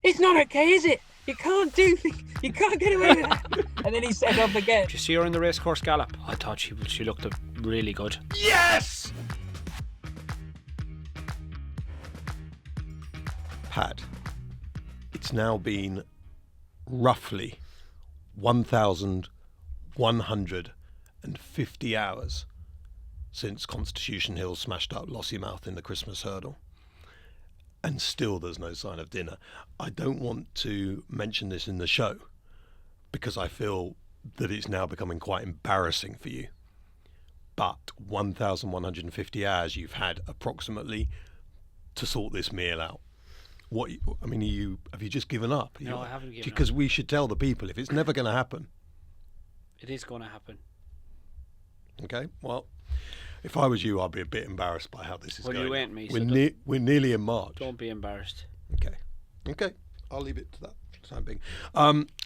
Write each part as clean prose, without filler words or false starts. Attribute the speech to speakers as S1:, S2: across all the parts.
S1: it's not okay, is it? You can't do things. You can't get away with that. And then he set up again.
S2: Did you see her in the racecourse gallop? I thought she looked really good.
S3: Yes! Pat, it's now been roughly 1,150 hours since Constitution Hill smashed up Lossiemouth in the Christmas hurdle. And still there's no sign of dinner. I don't want to mention this in the show because I feel that it's now becoming quite embarrassing for you. But 1,150 hours you've had approximately to sort this meal out. What I mean, have you just given up?
S2: No, I haven't given up.
S3: Because we should tell the people if it's never going to happen.
S2: It is going to happen.
S3: Okay, well, if I was you, I'd be a bit embarrassed by how this is going.
S2: Well, you ain't me.
S3: We're nearly in March.
S2: Don't be embarrassed.
S3: Okay, I'll leave it to that for the time being.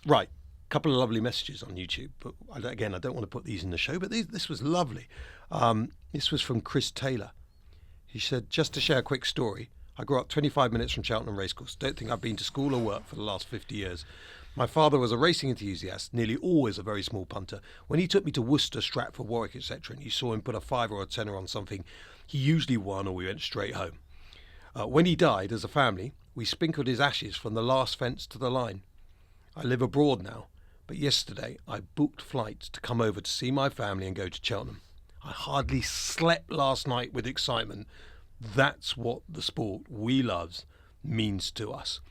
S3: Right, couple of lovely messages on YouTube, but again, I don't want to put these in the show, but this was lovely. This was from Chris Taylor. He said, just to share a quick story, I grew up 25 minutes from Cheltenham Racecourse. Don't think I've been to school or work for the last 50 years. My father was a racing enthusiast, nearly always a very small punter. When he took me to Worcester, Stratford, Warwick, etc., and you saw him put a fiver or a tenner on something, he usually won or we went straight home. When he died, as a family, we sprinkled his ashes from the last fence to the line. I live abroad now, but yesterday I booked flights to come over to see my family and go to Cheltenham. I hardly slept last night with excitement. That's what the sport we love means to us.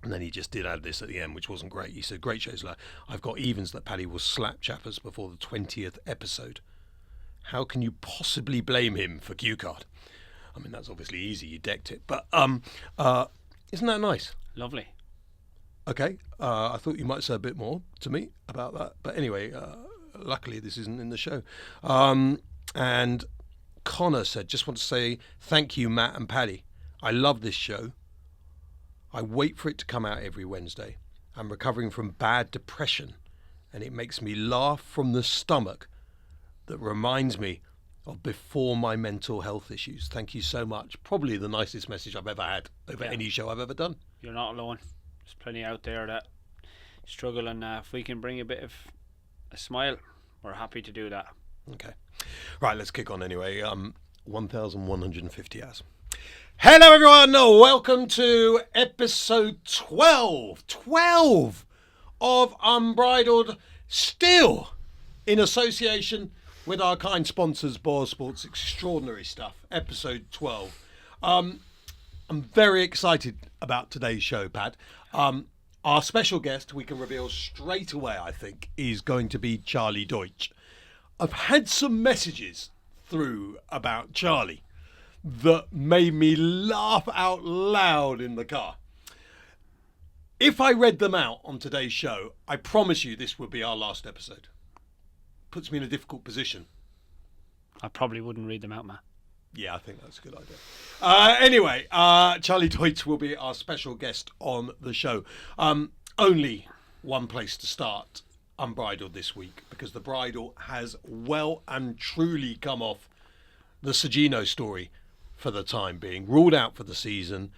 S3: And then he just did add this at the end, which wasn't great. He said, great shows. I've got evens that Paddy will slap chappers before the 20th episode. How can you possibly blame him for Q card? I mean, that's obviously easy. You decked it. But isn't that nice?
S2: Lovely.
S3: Okay. I thought you might say a bit more to me about that. But anyway, luckily this isn't in the show. And Connor said, just want to say thank you, Matt and Paddy. I love this show. I wait for it to come out every Wednesday. I'm recovering from bad depression and it makes me laugh from the stomach. That reminds me of before my mental health issues. Thank you so much. Probably the nicest message I've ever had over any show I've ever done.
S2: You're not alone. There's plenty out there that struggle, and if we can bring a bit of a smile, we're happy to do that.
S3: Okay. Right, let's kick on anyway. 1,150 hours. Hello everyone, welcome to episode 12 of Unbridled, still in association with our kind sponsors, BoyleSports. Extraordinary stuff, episode 12. I'm very excited about today's show, Pat. Our special guest, we can reveal straight away, I think, is going to be Charlie Deutsch. I've had some messages through about Charlie that made me laugh out loud in the car. If I read them out on today's show, I promise you this would be our last episode. Puts me in a difficult position.
S2: I probably wouldn't read them out, Matt.
S3: Yeah, I think that's a good idea. Anyway, Charlie Deutsch will be our special guest on the show. Only one place to start Unbridled this week, because the bridle has well and truly come off the Sir Gino story for the time being. Ruled out for the season.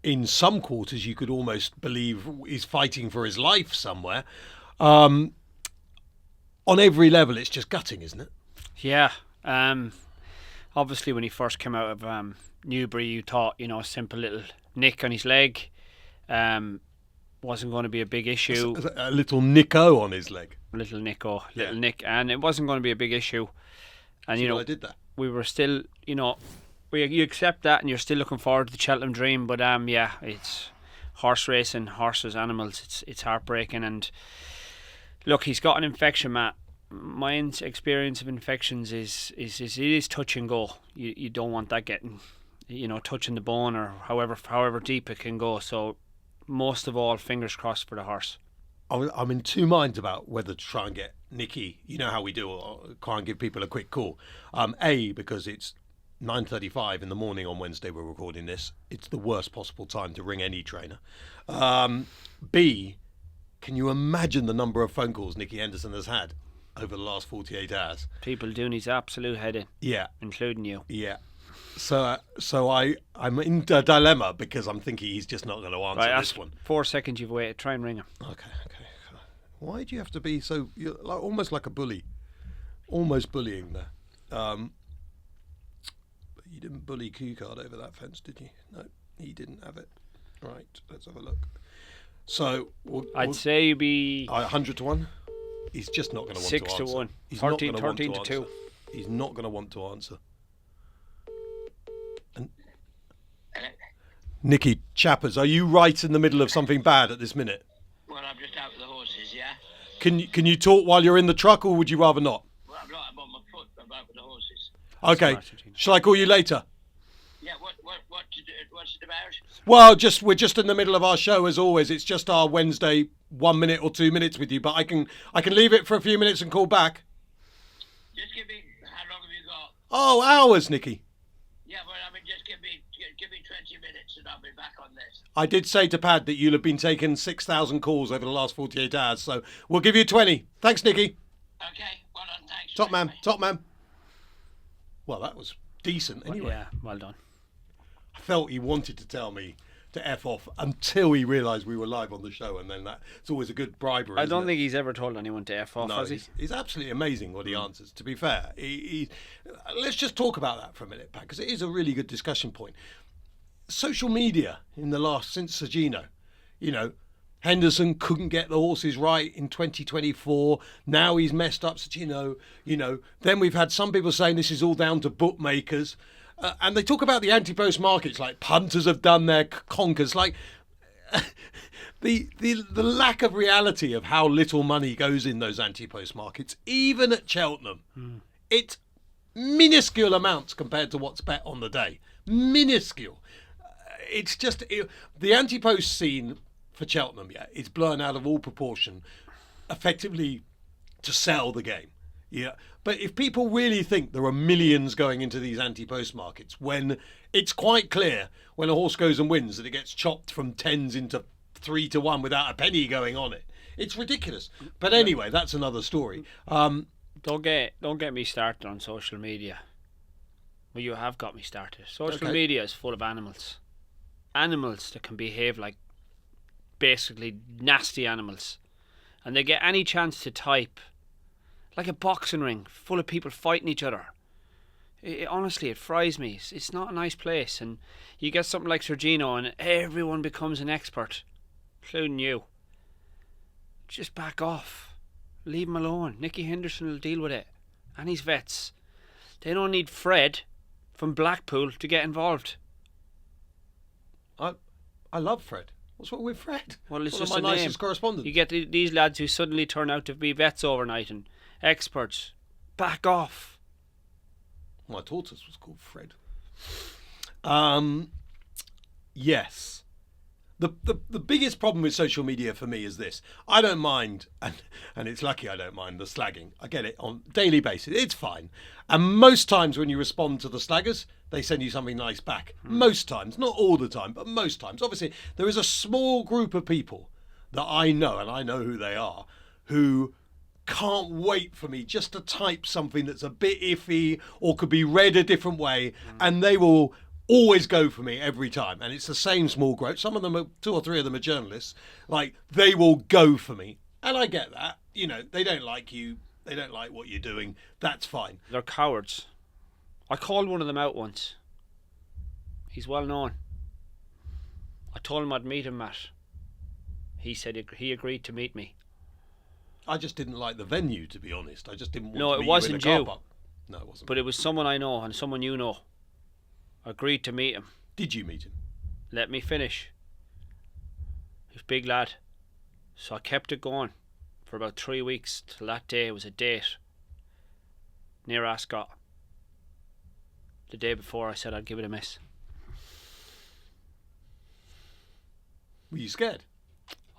S3: In some quarters, you could almost believe he's fighting for his life somewhere. On every level, it's just gutting, isn't it?
S2: Yeah. Obviously, when he first came out of Newbury, you thought, a simple little nick on his leg wasn't going to be a big issue.
S3: A little Nico on his leg.
S2: Little Nick, and it wasn't going to be a big issue. And
S3: I did that.
S2: We were still, you accept that, and you're still looking forward to the Cheltenham dream. But it's horse racing, horses, animals. It's heartbreaking. And look, he's got an infection, Matt. My experience of infections is touch and go. You don't want that getting, touching the bone or however deep it can go. So most of all, fingers crossed for the horse.
S3: I'm in two minds about whether to try and get Nicky. You know how we do, or try and give people a quick call. Because it's 9:35 in the morning on Wednesday we're recording this. It's the worst possible time to ring any trainer. B, can you imagine the number of phone calls Nicky Henderson has had over the last 48 hours?
S2: People doing his absolute head in.
S3: Yeah.
S2: Including you.
S3: Yeah. So I'm in a dilemma because I'm thinking he's just not going to answer
S2: Right,
S3: this one.
S2: 4 seconds you've waited. Try and ring him.
S3: Okay. Why do you have to be so? You're like, almost like a bully, almost bullying there. But you didn't bully Q-Card over that fence, did you? No, he didn't have it. Right, let's have a look. So
S2: I'd say you'd be
S3: 100 to 1. He's just not going to want
S2: 6
S3: to
S2: to
S3: answer.
S2: 1.
S3: He's
S2: 13
S3: not going to want to
S2: 2.
S3: answer. He's not going to want to answer. And Nicky, Chappers, are you right in the middle of something bad at this minute?
S4: Well, I'm just out with the horses, yeah?
S3: Can you talk while you're in the truck, or would you rather not?
S4: Well, I'm not. I'm on my foot. I'm out with the horses.
S3: Okay. Shall I call you later?
S4: Yeah, what's it about?
S3: Well, we're just in the middle of our show as always. It's just our Wednesday 1 minute or 2 minutes with you, but I can leave it for a few minutes and call back.
S4: Just give me, how long have you got?
S3: Oh, hours, Nicky.
S4: Yeah, well, I mean, just give me 20 minutes and I'll be back on this.
S3: I did say to Pad that you'll have been taking 6,000 calls over the last 48 hours, so we'll give you 20. Thanks, Nicky.
S4: Okay, well done, thanks.
S3: Top man. Well, that was decent anyway.
S2: Yeah, well done.
S3: I felt he wanted to tell me to F off until he realised we were live on the show, and then it's always a good bribery.
S2: I don't
S3: isn't it?
S2: think he's ever told anyone to F off,
S3: No,
S2: has he?
S3: he's absolutely amazing what he answers. To be fair, let's just talk about that for a minute, Pat, because it is a really good discussion point. Social media since Sir Gino, Henderson couldn't get the horses right in 2024. Now he's messed up Sir Gino. Then we've had some people saying this is all down to bookmakers. And they talk about the anti-post markets, like punters have done their conkers. Like the lack of reality of how little money goes in those anti-post markets, even at Cheltenham, it's minuscule amounts compared to what's bet on the day. Minuscule. It's just the anti-post scene for Cheltenham. Yeah, it's blown out of all proportion, effectively to sell the game. Yeah, but if people really think there are millions going into these anti-post markets, when it's quite clear when a horse goes and wins that it gets chopped from 10s into 3 to 1 without a penny going on it, it's ridiculous. But anyway, that's another story.
S2: Don't get me started on social media. Well, you have got me started. Social media is full of animals that can behave like basically nasty animals, and they get any chance to type. Like a boxing ring full of people fighting each other. Honestly, it fries me. It's not a nice place. And you get something like Sir Gino and everyone becomes an expert, including you. Just back off. Leave him alone. Nicky Henderson will deal with it. And his vets. They don't need Fred from Blackpool to get involved.
S3: I love Fred. What's wrong with Fred?
S2: Well, it's
S3: One
S2: just
S3: of my
S2: a name.
S3: nicest correspondents.
S2: You get these lads who suddenly turn out to be vets overnight and experts. Back off.
S3: My tortoise was called Fred. Yes. The biggest problem with social media for me is this. I don't mind, and it's lucky I don't mind the slagging. I get it on a daily basis. It's fine. And most times when you respond to the slaggers, they send you something nice back. Most times. Not all the time, but most times. Obviously, there is a small group of people that I know, and I know who they are, who can't wait for me just to type something that's a bit iffy or could be read a different way, and they will always go for me every time. And it's the same small group. Some of them, 2 or 3 of them are journalists. Like, they will go for me. And I get that. They don't like you. They don't like what you're doing. That's fine.
S2: They're cowards. I called one of them out once. He's well known. I told him I'd meet him, Matt. He said he agreed to meet me.
S3: I just didn't like the venue, to be honest. I just didn't want
S2: No,
S3: to
S2: it
S3: meet
S2: wasn't
S3: you in a
S2: you.
S3: car park. No, it wasn't.
S2: But it was someone I know and someone you know. I agreed to meet him.
S3: Did you meet him?
S2: Let me finish. He's a big lad. So I kept it going for about 3 weeks till that day was a date near Ascot. The day before I said I'd give it a miss.
S3: Were you scared?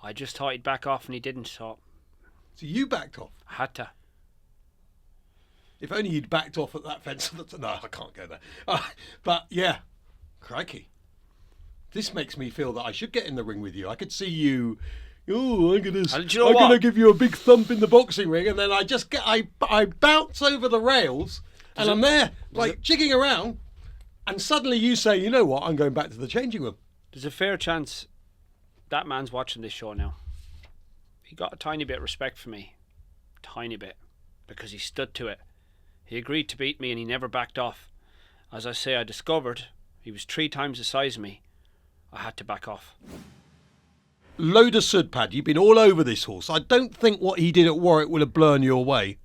S2: I just thought he'd back off and he didn't, so
S3: So you backed off?
S2: I had to.
S3: If only you'd backed off at that fence. No, I can't go there. But yeah, crikey. This makes me feel that I should get in the ring with you. I could see you. Oh, I'm gonna give you a big thump in the boxing ring, and then I bounce over the rails, and I'm there like jigging around, And suddenly you say, you know what, I'm going back to the changing room.
S2: There's a fair chance that man's watching this show now. He got a tiny bit of respect for me. Tiny bit. Because he stood to it. He agreed to beat me and he never backed off. As I say, I discovered he was 3 times the size of me. I had to back off.
S3: Load of sud, Pad. You've been all over this horse. I don't think what he did at Warwick will have blown you away.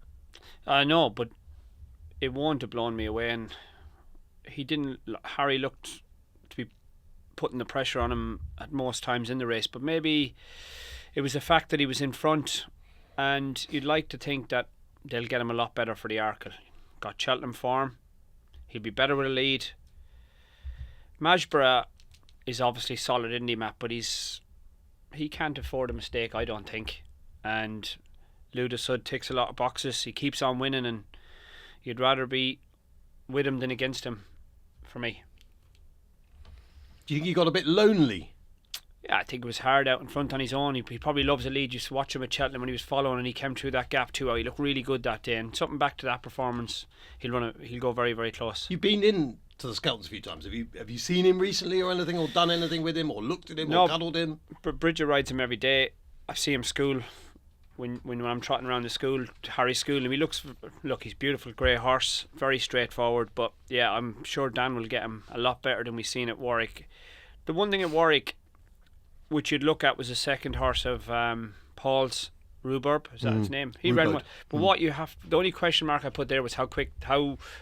S2: I know, but it won't have blown me away. And Harry looked to be putting the pressure on him at most times in the race. But maybe it was the fact that he was in front. And you'd like to think that they'll get him a lot better for the Arkle. Got Cheltenham form. He'll be better with a lead. Majborough is obviously solid, isn't he, Matt? But he can't afford a mistake, I don't think. And Luda Sud ticks a lot of boxes. He keeps on winning, and you'd rather be with him than against him, for me.
S3: Do you think he got a bit lonely?
S2: Yeah, I think it was hard out in front on his own. He probably loves a lead. You used to watch him at Cheltenham when he was following, and he came through that gap too. He looked really good that day, and something back to that performance, he'll go very, very close.
S3: You've been in to the Scouts a few times. Have you seen him recently or anything, or done anything with him, or looked at him,
S2: No,
S3: or cuddled him?
S2: Bridget rides him every day. I see him school when I'm trotting around the school, Harry's school, and he's a beautiful grey horse, very straightforward. But yeah, I'm sure Dan will get him a lot better than we've seen at Warwick. The one thing at Warwick which you'd look at was the second horse of Paul's, Rhubarb, is that his name? He ran one. But the only question mark I put there was how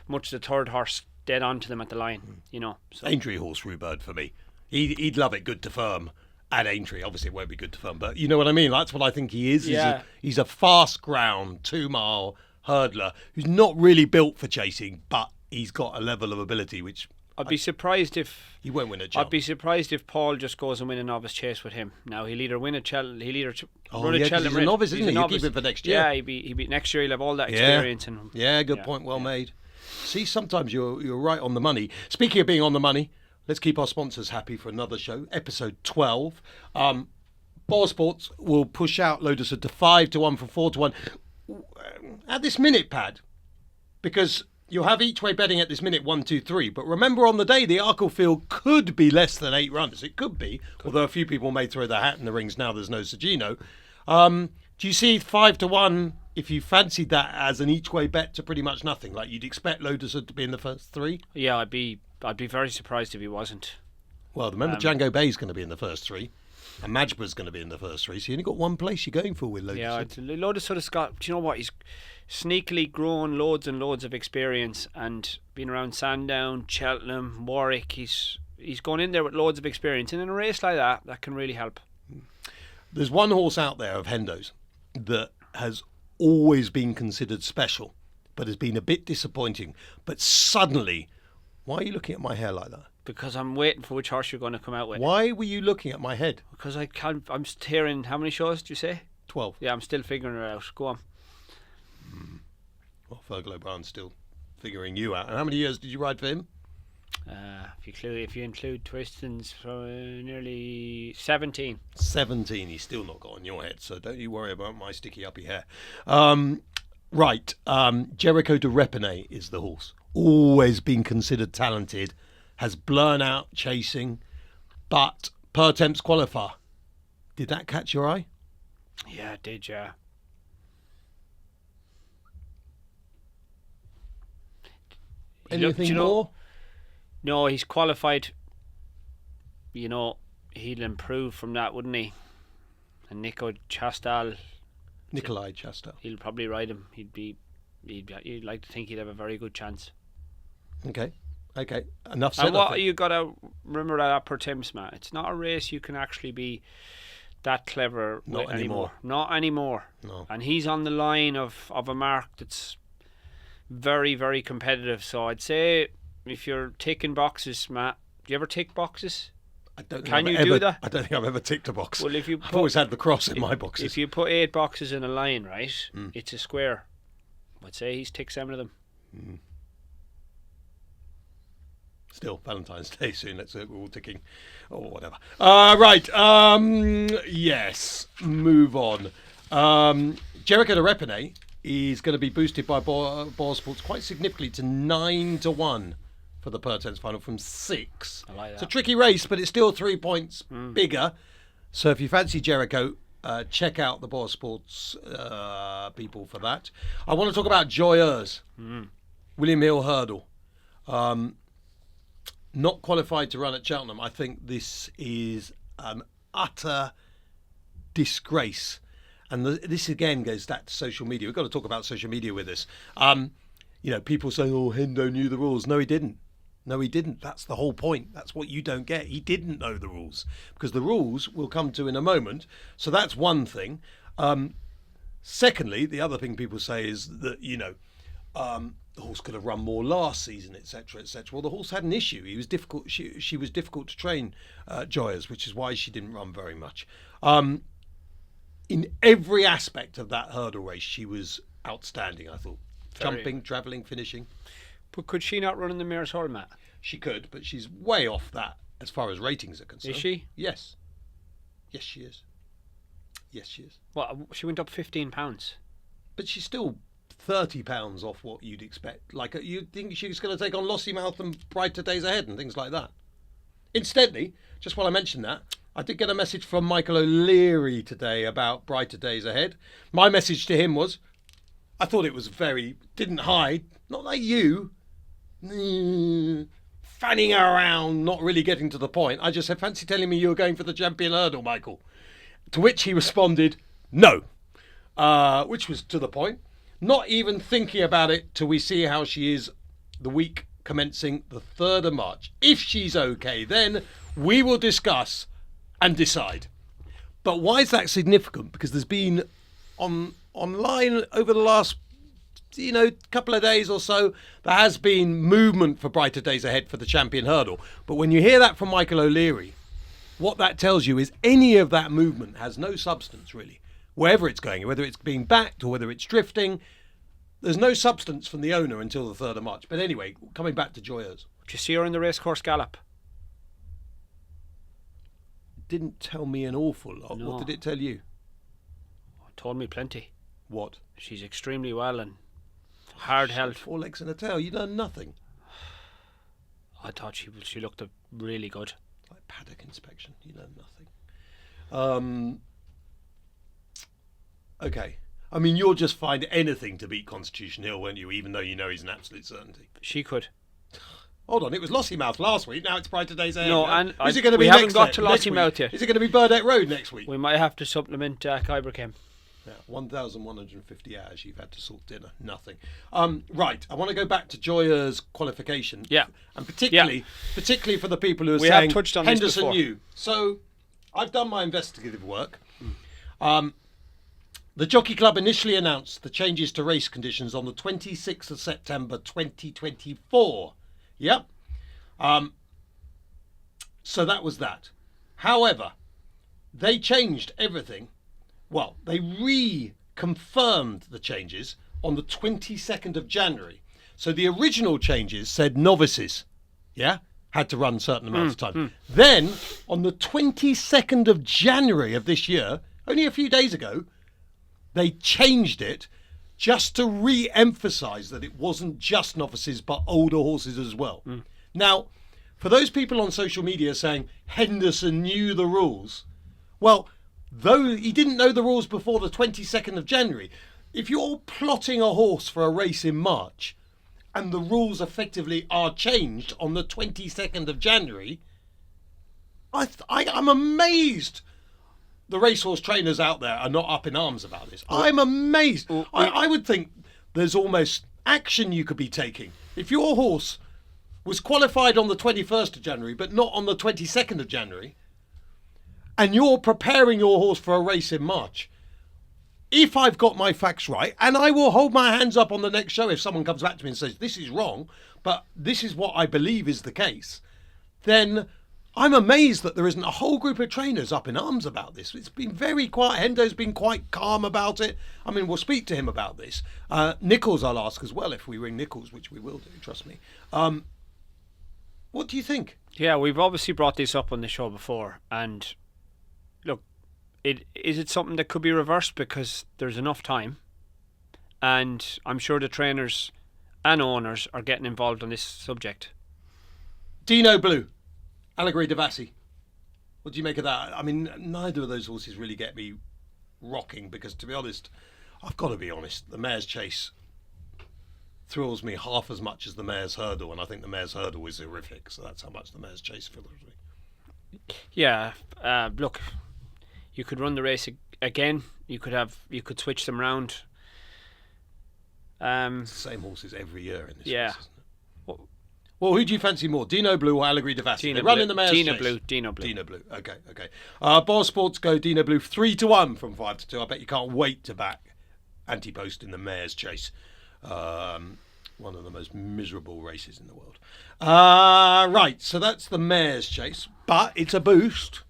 S2: much the third horse dead onto them at the line, you know. So.
S3: Aintree horse, Rhubarb, for me. He'd love it good to firm at Aintree. Obviously it won't be good to firm, but you know what I mean? That's what I think he is.
S2: Yeah.
S3: He's a fast ground 2-mile hurdler who's not really built for chasing, but he's got a level of ability which
S2: I'd be surprised if
S3: he won't win a jump.
S2: I'd be surprised if Paul just goes and win a novice chase with him. Now he'll either win a Cheltenham, run a Cheltenham.
S3: He's a novice, isn't he? You keep him for next year.
S2: Yeah, he'll be next year. He'll have all that experience.
S3: Good point. Well made. See, sometimes you're right on the money. Speaking of being on the money, let's keep our sponsors happy for another show, episode 12. BoyleSports will push out Lotus to 5-1 from 4-1 at this minute, Pad, because you'll have each way betting at this minute 1, 2, 3. But remember, on the day, the Arkle field could be less than 8 runners. It could be, although a few people may throw their hat in the rings now. There's no Sir Gino. Do you see 5-1 if you fancied that as an each way bet to pretty much nothing? Like you'd expect Lotus to be in the first 3?
S2: Yeah, I'd be very surprised if he wasn't.
S3: Well, remember Django Bay's going to be in the first 3. And Majborough's going to be in the first 3, so you only got one place you're going for with Lotus.
S2: Yeah, Lotus sort of got. Do you know what? He's sneakily grown loads and loads of experience and been around Sandown, Cheltenham, Warwick. He's gone in there with loads of experience, and in a race like that can really help.
S3: There's one horse out there of Hendo's that has always been considered special, but has been a bit disappointing. But suddenly, why are you looking at my hair like that?
S2: Because I'm waiting for which horse you're going to come out with.
S3: Why were you looking at my head?
S2: Because I'm hearing, how many shows did you say?
S3: 12.
S2: Yeah, I'm still figuring it out. Go on.
S3: Well, Fergal O'Brien's still figuring you out. And how many years did you ride for him?
S2: If you include Twistons, nearly 17.
S3: 17. He's still not got on your head, so don't you worry about my sticky uppy hair. Jeriko de Reponet is the horse. Always been considered talented. Has blown out chasing, but Pertemps qualifier. Did that catch your eye?
S2: Yeah, it did, yeah.
S3: Anything more?
S2: No, he's qualified. You know, he'll improve from that, wouldn't he? And Nikolai Chastel.
S3: He'll
S2: probably ride him. You'd like to think he'd have a very good chance.
S3: Okay, enough said.
S2: And what you got to remember at Pertemps, Matt, it's not a race you can actually be that clever
S3: with anymore.
S2: Not anymore.
S3: No.
S2: And he's on the line of a mark that's very, very competitive. So I'd say if you're ticking boxes, Matt, do you ever tick boxes?
S3: I don't think
S2: Can you do that?
S3: I don't think I've ever ticked a box.
S2: Well,
S3: I've always had the cross in my boxes.
S2: If you put 8 boxes in a line, right, it's a square. I'd say he's ticked 7 of them.
S3: Still, Valentine's Day soon. We're all ticking. Or whatever. Right. Yes. Move on. Jeriko de Reponet is going to be boosted by BoyleSports quite significantly to 9-1 for the Pertemps final from 6.
S2: I like that.
S3: It's a tricky race, but it's still 3 points bigger. So if you fancy Jeriko, check out the BoyleSports people for that. I want to talk about Joyeuse, William Hill Hurdle. Not qualified to run at Cheltenham. I think this is an utter disgrace. And this again goes back to social media. We've got to talk about social media with this. People saying, "Oh, Hendo knew the rules." No, he didn't. No, he didn't. That's the whole point. That's what you don't get. He didn't know the rules, because the rules we'll come to in a moment. So that's one thing. Secondly, the other thing people say is that the horse could have run more last season, etc., etc. Well, the horse had an issue. He was difficult. She was difficult to train, Joyeuse, which is why she didn't run very much. In every aspect of that hurdle race, she was outstanding, I thought. Jumping, travelling, finishing.
S2: But could she not run in the Mayor's Hall, Matt?
S3: She could, but she's way off that as far as ratings are concerned.
S2: Is she?
S3: Yes. Yes, she is. Yes, she is.
S2: Well, she went up £15.
S3: But she's still £30 off what you'd expect. Like, you'd think she was going to take on Lossiemouth and Brighter Days Ahead and things like that. Incidentally, just while I mentioned that, I did get a message from Michael O'Leary today about Brighter Days Ahead. My message to him was, I thought it was didn't hide, not like you, fanning around, not really getting to the point. I just said, fancy telling me you were going for the champion hurdle, Michael. To which he responded, no, which was to the point. Not even thinking about it till we see how she is the week commencing the 3rd of March. If she's okay, then we will discuss and decide. But why is that significant? Because there's been online over the last couple of days or so, there has been movement for Brighter Days Ahead for the champion hurdle. But when you hear that from Michael O'Leary, what that tells you is any of that movement has no substance, really. Wherever it's going, whether it's being backed or whether it's drifting, there's no substance from the owner until the 3rd of March. But anyway, coming back to Joyeuse.
S2: Did you see her in the racecourse gallop?
S3: Didn't tell me an awful lot.
S2: No.
S3: What did it tell you?
S2: It told me plenty.
S3: What?
S2: She's extremely well and hard held.
S3: 4 legs and a tail. You done nothing.
S2: I thought she looked really good.
S3: Like paddock inspection. You know nothing. Okay. I mean, you'll just find anything to beat Constitution Hill, won't you? Even though you know he's an absolute certainty.
S2: She could.
S3: Hold on, it was Lossiemouth last week. Now it's Brighter Days Ahead.
S2: No, and
S3: is it going to
S2: we
S3: be
S2: haven't
S3: next
S2: got to
S3: next
S2: Lossiemouth
S3: week?
S2: yet.
S3: Is it going to be Burdett Road next week?
S2: We might have to supplement Kyber.
S3: Yeah, 1,150 hours you've had to sort dinner. Nothing. Right, I want to go back to Joyeuse's qualification.
S2: Yeah.
S3: And particularly for the people who are
S2: We have
S3: saying
S2: touched on this
S3: Henderson
S2: before.
S3: knew. So I've done my investigative work. The Jockey Club initially announced the changes to race conditions on the 26th of September 2024. Yep. So that was that. However, they changed everything. Well, they reconfirmed the changes on the 22nd of January. So the original changes said novices, had to run certain amounts of time. Then, on the 22nd of January of this year, only a few days ago, they changed it just to re-emphasise that it wasn't just novices but older horses as well. Now, for those people on social media saying Henderson knew the rules, well, though he didn't know the rules before the 22nd of January, if you're plotting a horse for a race in March and the rules effectively are changed on the 22nd of January, I'm amazed the racehorse trainers out there are not up in arms about this. I'm amazed. I would think there's almost action you could be taking. If your horse was qualified on the 21st of January but not on the 22nd of January, and you're preparing your horse for a race in March, if I've got my facts right, and I will hold my hands up on the next show if someone comes back to me and says, this is wrong, but this is what I believe is the case, then I'm amazed that there isn't a whole group of trainers up in arms about this. It's been very quiet. Hendo's been quite calm about it. I mean, we'll speak to him about this. Nicholls I'll ask as well if we ring Nicholls, which we will do, trust me. What do you think?
S2: Yeah, we've obviously brought this up on the show before, and look, is it something that could be reversed because there's enough time, and I'm sure the trainers and owners are getting involved on this subject.
S3: Dinoblue, Allegory Devassi. What do you make of that? I mean, neither of those horses really get me rocking because, to be honest, I've got to be honest, the Mare's Chase thrills me half as much as the Mare's Hurdle, and I think the Mare's Hurdle is horrific, so that's how much the Mare's Chase thrills me.
S2: Yeah, look, you could run the race again. You could switch them round.
S3: It's the same horses every year in this
S2: yeah.
S3: race, isn't it? Well, who do you fancy more, Dinoblue or Allegory Devassi? They run in the Mare's Chase. Dinoblue. Okay. BoyleSports go Dinoblue 3-1 from 5-2. I bet you can't wait to back Anti-Post in the Mare's Chase. One of the most miserable races in the world. Right, so that's the Mare's Chase, but it's a boost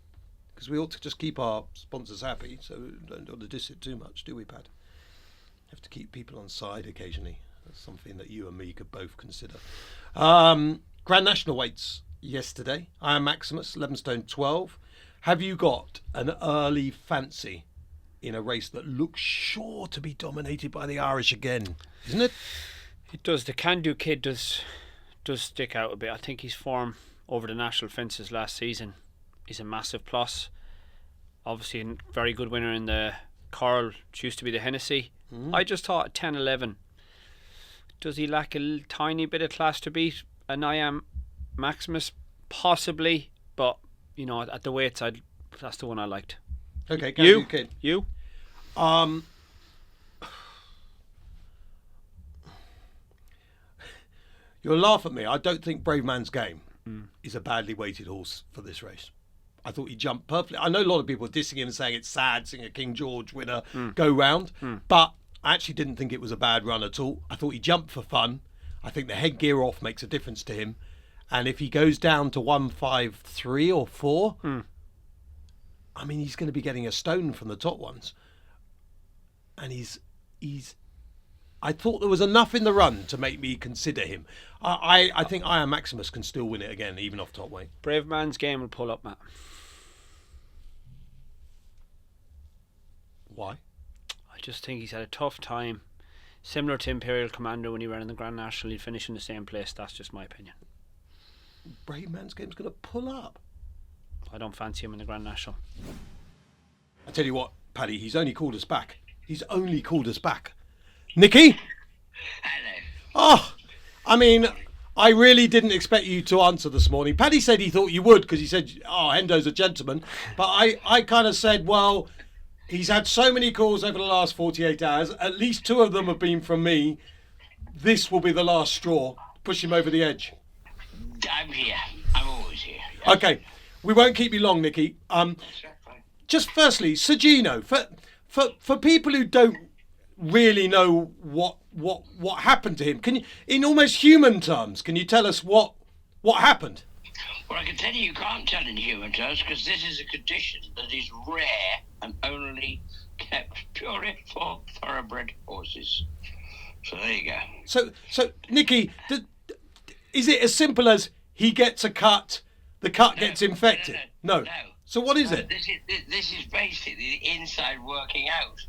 S3: because we ought to just keep our sponsors happy, so don't want to diss it too much, do we, Pad? Have to keep people on side occasionally. That's something that you and me could both consider. Grand National weights yesterday. I Am Maximus, 11 stone 12. Have you got an early fancy in a race that looks sure to be dominated by the Irish again, isn't it?
S2: It does. The Can-Do kid does stick out a bit. I think his form over the national fences last season is a massive plus. Obviously a very good winner in the Coral, which used to be the Hennessy. I just thought 10-11. Does he lack a tiny bit of class to beat an I Am Maximus? Possibly, but you know, at the weights, that's the one I liked.
S3: Okay, Can-Do kid.
S2: You?
S3: You'll laugh at me. I don't think Brave Man's Game is a badly weighted horse for this race. I thought he jumped perfectly. I know a lot of people are dissing him and saying it's sad seeing a King George winner go round, but I actually didn't think it was a bad run at all. I thought he jumped for fun. I think the headgear off makes a difference to him. And if he goes down to 153 or 4, I mean, he's going to be getting a stone from the top ones. And he's I thought there was enough in the run to make me consider him. I think I Am Maximus can still win it again, even off top weight.
S2: Brave Man's Game will pull up, Matt.
S3: Why?
S2: I just think he's had a tough time. Similar to Imperial Commander when he ran in the Grand National, he'd finish in the same place. That's just my opinion.
S3: Brave Man's Game's going to pull up.
S2: I don't fancy him in the Grand National.
S3: I tell you what, Paddy, he's only called us back. Nicky?
S4: Hello.
S3: Oh, I mean, I really didn't expect you to answer this morning. Paddy said he thought you would because he said, Hendo's a gentleman. But I kind of said, well, he's had so many calls over the last 48 hours. At least 2 of them have been from me. This will be the last straw. Push him over the edge.
S4: I'm here. I'm always here. Yes.
S3: Okay, we won't keep you long, Nicky. Just firstly, Sir Gino, for people who don't really know what happened to him, can you, in almost human terms, can you tell us what happened?
S4: Well, I can tell you can't tell in human terms because this is a condition that is rare and only kept purely for thoroughbred horses. So there you go.
S3: So Nicky, is it as simple as he gets a cut, the cut gets infected? No. So what is it?
S4: This is basically the inside working out.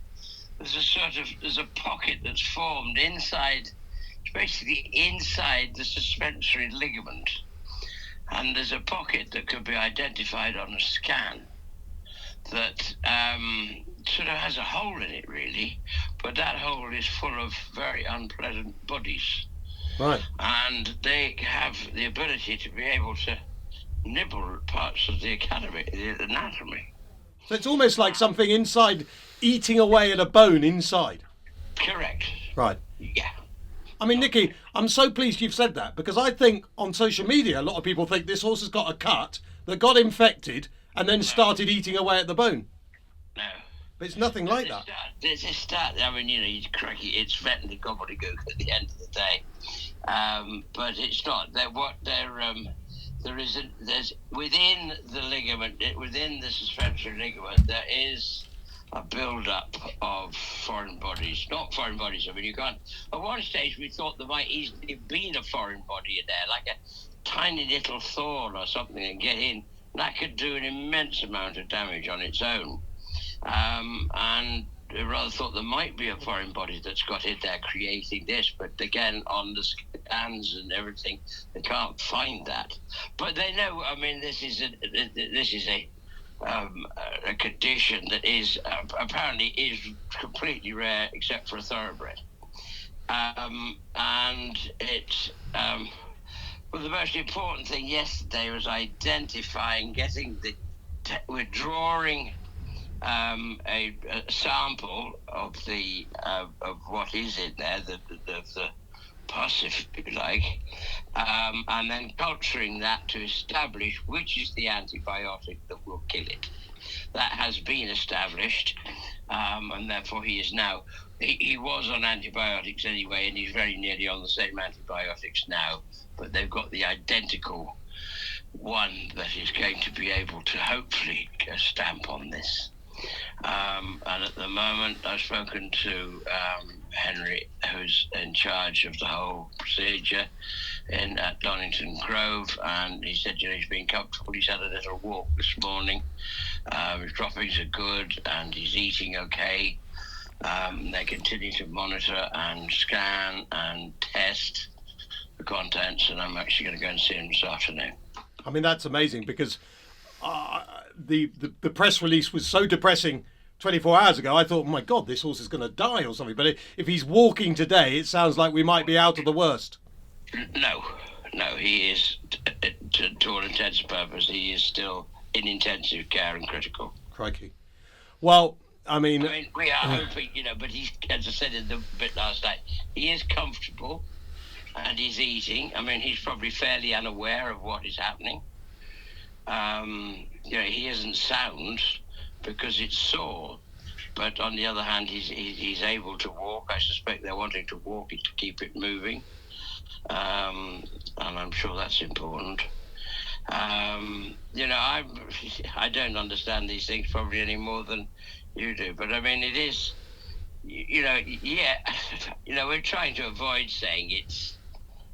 S4: There's a pocket that's formed inside. It's basically inside the suspensory ligament, and there's a pocket that could be identified on a scan that sort of has a hole in it, really, but that hole is full of very unpleasant bodies.
S3: Right.
S4: And they have the ability to be able to nibble parts of the anatomy.
S3: So it's almost like something inside eating away at a bone inside.
S4: Correct.
S3: Right.
S4: Yeah.
S3: I mean, Nicky, I'm so pleased you've said that because I think on social media a lot of people think this horse has got a cut that got infected and then started eating away at the bone.
S4: No.
S3: But it's nothing like that.
S4: I mean, it's cracky. It's veterinary gobbledygook at the end of the day. But it's not. There's within the ligament, within the suspensory ligament, there is a build-up of foreign bodies. Not foreign bodies. I mean, you can't. At one stage, we thought there might easily have been a foreign body in there, like a tiny little thorn or something, and get in. That could do an immense amount of damage on its own. And rather thought there might be a foreign body that's got it there creating this, but again, on the scans and everything, they can't find that. But they know. I mean, this is a condition that is apparently is completely rare, except for a thoroughbred, and it's. Well, the most important thing yesterday was identifying, withdrawing a sample of the of what is in there, the pus, if you like, and then culturing that to establish which is the antibiotic that will kill it. That has been established, and therefore he is now. He was on antibiotics anyway, and he's very nearly on the same antibiotics now. But they've got the identical one that is going to be able to hopefully stamp on this. And at the moment, I've spoken to Henry, who's in charge of the whole procedure at Donington Grove, and he said, he's been comfortable. He's had a little walk this morning. His droppings are good, and he's eating okay. They continue to monitor and scan and test the contents, and I'm actually going to go and see him this afternoon.
S3: I mean, that's amazing, because the press release was so depressing 24 hours ago. I thought, oh my God, this horse is going to die or something. But if he's walking today, it sounds like we might be out of the worst.
S4: No, he is, to all intents and purposes, he is still in intensive care and critical.
S3: Crikey. Well, I mean,
S4: we are hoping, but he's, as I said in the bit last night, he is comfortable and he's eating. I mean, he's probably fairly unaware of what is happening. He isn't sound because it's sore, but on the other hand, he's able to walk. I suspect they're wanting to walk it to keep it moving, and I'm sure that's important. I don't understand these things probably any more than you do, but I mean, it is, we're trying to avoid saying it's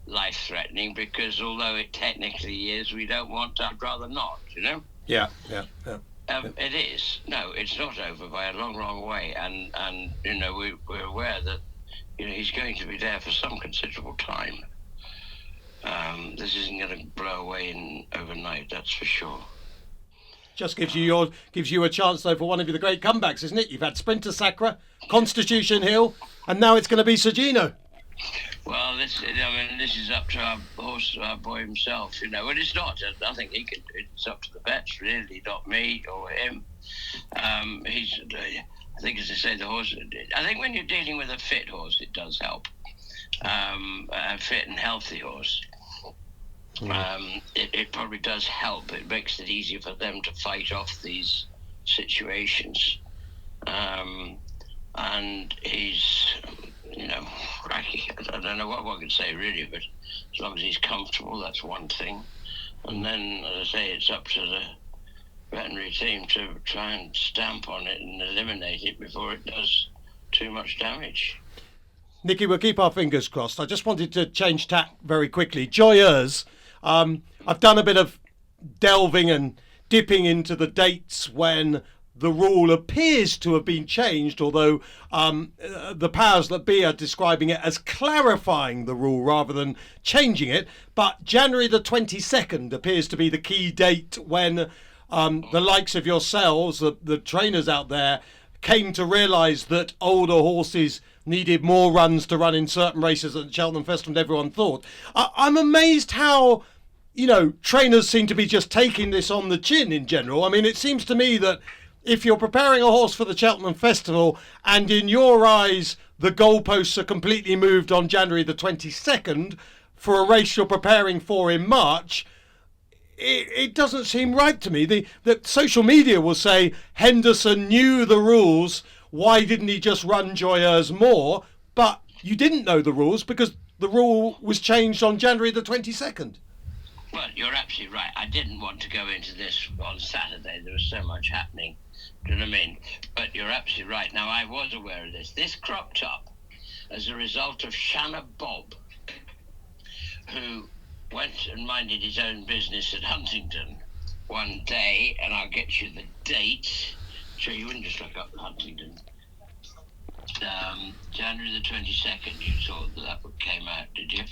S4: life-threatening, because although it technically is, we don't want to. I'd rather not,
S3: Yeah.
S4: It is. No, it's not over by a long, long way, and we're aware that he's going to be there for some considerable time. This isn't going to blow away overnight, that's for sure.
S3: Just gives you a chance, though, for one of the great comebacks, isn't it? You've had Sprinter Sacra, Constitution Hill, and now it's going to be Sir Gino.
S4: Well, this is up to our horse, our boy himself, but it's not. I think it's up to the vets, really, not me or him. I think, as I say, the horse. I think when you're dealing with a fit horse, it does help. A fit and healthy horse. It probably does help. It makes it easier for them to fight off these situations. And he's, cracky. I don't know what one can say really, but as long as he's comfortable, that's one thing. And then, as I say, it's up to the veterinary team to try and stamp on it and eliminate it before it does too much damage.
S3: Nicky, we'll keep our fingers crossed. I just wanted to change tack very quickly. Joyeuse, I've done a bit of delving and dipping into the dates when the rule appears to have been changed, although the powers that be are describing it as clarifying the rule rather than changing it. But January the 22nd appears to be the key date when the likes of yourselves, the trainers out there, came to realise that older horses needed more runs to run in certain races at the Cheltenham Festival than everyone thought. I'm amazed how, trainers seem to be just taking this on the chin in general. I mean, it seems to me that if you're preparing a horse for the Cheltenham Festival and in your eyes the goalposts are completely moved on January the 22nd for a race you're preparing for in March, it doesn't seem right to me. The social media will say Henderson knew the rules, why didn't he just run Joyeuse more? But you didn't know the rules because the rule was changed on January the 22nd.
S4: Well, you're absolutely right. I didn't want to go into this on Saturday. There was so much happening. Do you know what I mean? But you're absolutely right. Now, I was aware of this. This cropped up as a result of Shanna Bob, who went and minded his own business at Huntingdon one day, and I'll get you the date. So you wouldn't just look up Huntingdon. January the 22nd, you saw that came out, did you?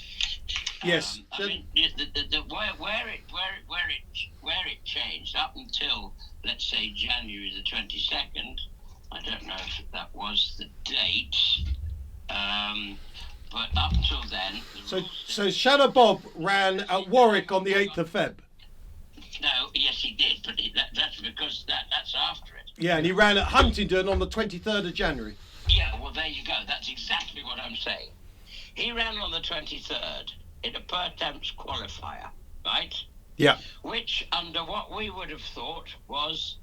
S3: Yes.
S4: I mean, where it changed up until, let's say, January the 22nd. I don't know if that was the date, but up until then.
S3: So Shannon Bob ran at Warwick on the 8th of Feb.
S4: No, yes, he did, but that's because that's after it.
S3: Yeah, and he ran at Huntingdon on the 23rd of January.
S4: Yeah, well, there you go. That's exactly what I'm saying. He ran on the 23rd in a Pertemps qualifier, right?
S3: Yeah.
S4: Which, under what we would have thought was,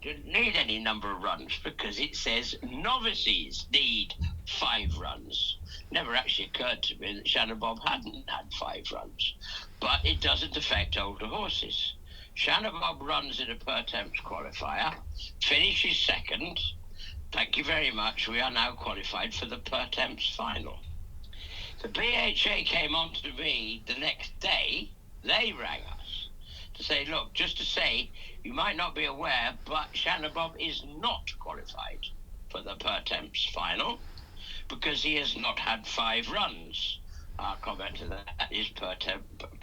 S4: didn't need any number of runs because it says novices need 5 runs. Never actually occurred to me that Shannon Bob hadn't had 5 runs. But it doesn't affect older horses. Shannon Bob runs in a Pertemps qualifier, finishes second. Thank you very much. We are now qualified for the Pertemps final. The BHA came on to me the next day. They rang us to say, look, just to say, you might not be aware, but Shannon Bob is not qualified for the Pertemps final because he has not had 5 runs. Our comment to that is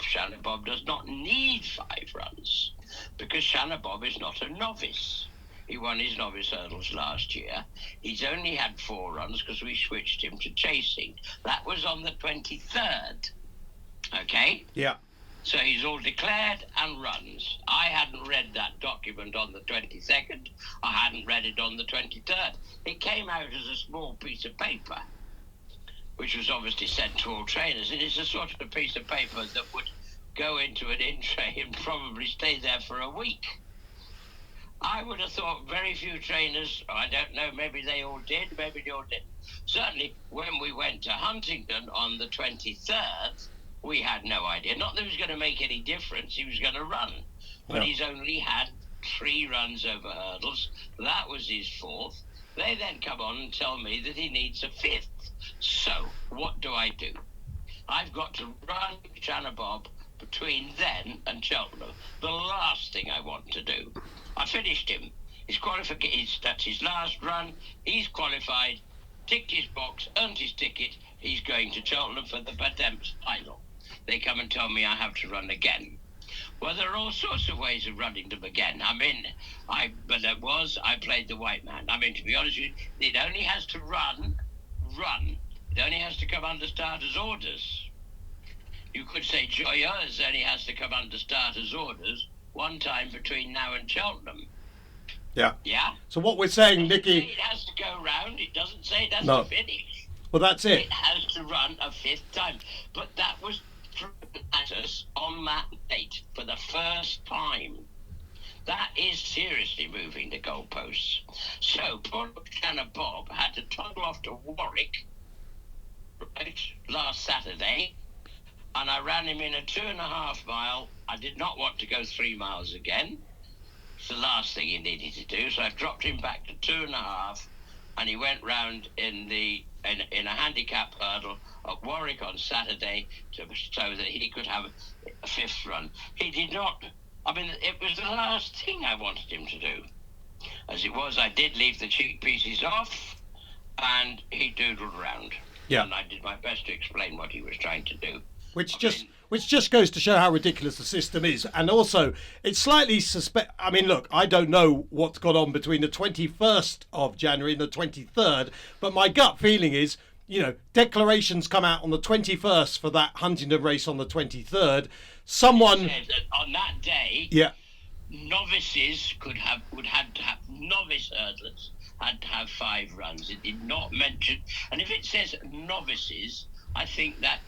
S4: Shannon Bob does not need 5 runs because Shannon Bob is not a novice. He won his novice hurdles last year. He's only had 4 runs because we switched him to chasing. That was on the 23rd. Okay?
S3: Yeah.
S4: So he's all declared and runs. I hadn't read that document on the 22nd. I hadn't read it on the 23rd. It came out as a small piece of paper, which was obviously sent to all trainers. And it's a sort of a piece of paper that would go into an in-tray and probably stay there for a week. I would have thought very few trainers, I don't know, maybe they all did, maybe they all didn't. Certainly, when we went to Huntingdon on the 23rd, we had no idea. Not that it was going to make any difference, he was going to run. But he's only had 3 runs over hurdles. That was his 4th. They then come on and tell me that he needs a 5th. So, what do I do? I've got to run Shannon Bob between then and Cheltenham. The last thing I want to do. I finished him. That's his last run. He's qualified, ticked his box, earned his ticket. He's going to Cheltenham for the Pertemps final. They come and tell me I have to run again. Well, there are all sorts of ways of running them again. I played the white man. I mean, to be honest with you, it only has to run. It only has to come under starters' orders. You could say Joyeuse only has to come under starters' orders one time between now and Cheltenham.
S3: Yeah.
S4: Yeah?
S3: So what we're saying, Nicky...
S4: It has to go round. It doesn't say it has
S3: No.
S4: to finish.
S3: Well, that's it.
S4: It has to run a 5th time. But that was thrown at us on that date for the first time. That is seriously moving the goalposts. So poor Shannon Bob had to toggle off to Warwick last Saturday, and I ran him in a 2.5 mile. I did not want to go 3 miles again. It's the last thing he needed to do, so I dropped him back to 2.5, and he went round in a handicap hurdle at Warwick on Saturday so that he could have a 5th run. He did not. I mean, it was the last thing I wanted him to do. As it was, I did leave the cheek pieces off, and he doodled around.
S3: Yeah.
S4: And I did my best to explain what he was trying to do.
S3: Which just goes to show how ridiculous the system is. And also, it's slightly suspect. I mean, look, I don't know what's gone on between the 21st of January and the 23rd, but my gut feeling is, declarations come out on the 21st for that Huntingdon race on the 23rd. Someone...
S4: On that day,
S3: Yeah.
S4: novices would have novice hurdlers had to have 5 runs. It did not mention, and if it says novices, I think that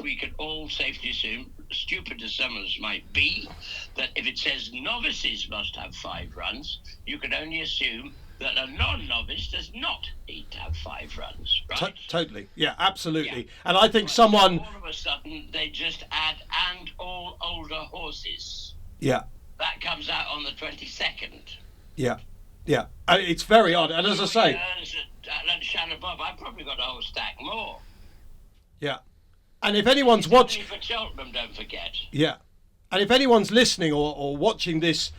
S4: we could all safely assume, stupid as some of us might be, that if it says novices must have 5 runs, you can only assume that a non-novice does not need to have 5 runs, right?
S3: Totally. Yeah, absolutely. Yeah. And I think
S4: But
S3: someone...
S4: all of a sudden, they just add, and all older horses.
S3: Yeah.
S4: That comes out on the 22nd.
S3: Yeah. Yeah. And it's very odd. And as I say...
S4: Shannon Bob, I've probably got a whole stack more.
S3: Yeah. And if anyone's watching...
S4: for Cheltenham, don't forget.
S3: Yeah. And if anyone's listening or watching this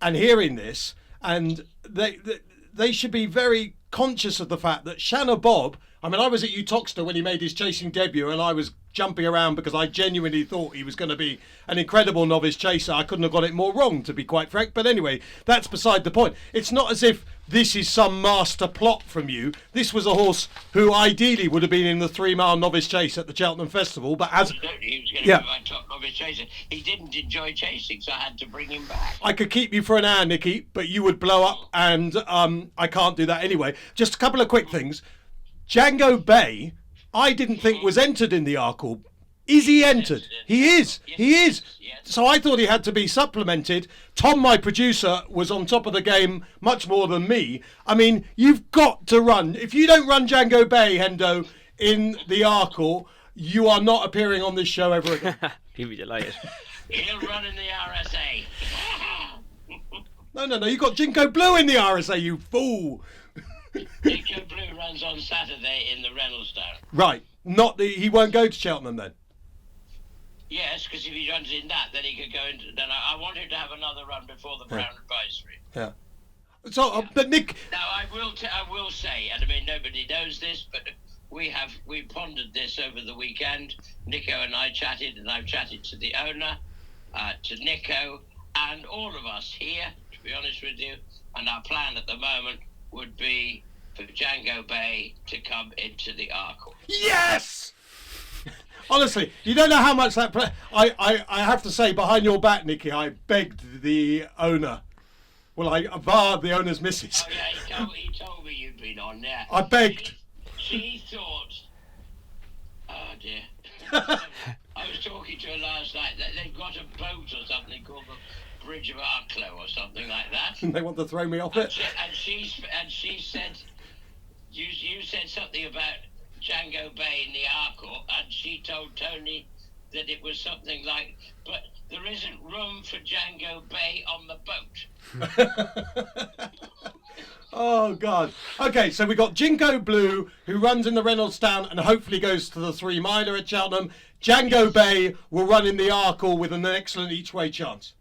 S3: and hearing this, and they should be very conscious of the fact that Shanna Bob, I mean, I was at Utoxeter when he made his chasing debut, and I was jumping around because I genuinely thought he was going to be an incredible novice chaser. I couldn't have got it more wrong, to be quite frank. But anyway, that's beside the point. It's not as if this is some master plot from you. This was a horse who ideally would have been in the 3-mile novice chase at the Cheltenham Festival, but as...
S4: Absolutely, he was going to be my top novice chaser. He didn't enjoy chasing, so I had to bring him back.
S3: I could keep you for an hour, Nicky, but you would blow up, and I can't do that anyway. Just a couple of quick things. Django Bay, I didn't think was entered in the Arkle. Is he entered? He is. He is. So I thought he had to be supplemented. Tom, my producer, was on top of the game much more than me. I mean, you've got to run. If you don't run Django Bay, Hendo, in the Arkle, you are not appearing on this show ever again.
S2: He'd be delighted.
S4: He'll run in the RSA.
S3: No. You've got Jinko Blue in the RSA, you fool.
S4: Jinko Blue runs on Saturday in the Reynoldsdown.
S3: Right. He won't go to Cheltenham then?
S4: Yes, because if he runs in that, then he could go into... Then I want him to have another run before the Brown Advisory.
S3: Yeah. So, but Nick...
S4: Now, I will say, and I mean, nobody knows this, but we pondered this over the weekend. Nico and I chatted, and I've chatted to the owner, to Nico, and all of us here, to be honest with you. And our plan at the moment would be for Django Bay to come into the Arkle.
S3: Yes! Honestly, you don't know how much that... I have to say, behind your back, Nicky, I begged the owner. Well, I barred the owner's missus.
S4: Oh, yeah, he told me you'd been on there.
S3: I begged.
S4: She thought... Oh, dear. I was talking to her last night that they've got a boat or something called the Bridge of Arkle or something like that.
S3: And they want to throw me off it?
S4: And she said... You said something about Django Bay in the Arkle, and she told Tony that it was something like, but there isn't room for Django Bay on the boat.
S3: Oh, God. Okay, so we got Jinko Blue, who runs in the Reynoldsdown and hopefully goes to the 3-miler at Cheltenham. Django Bay will run in the Arkle with an excellent each-way chance.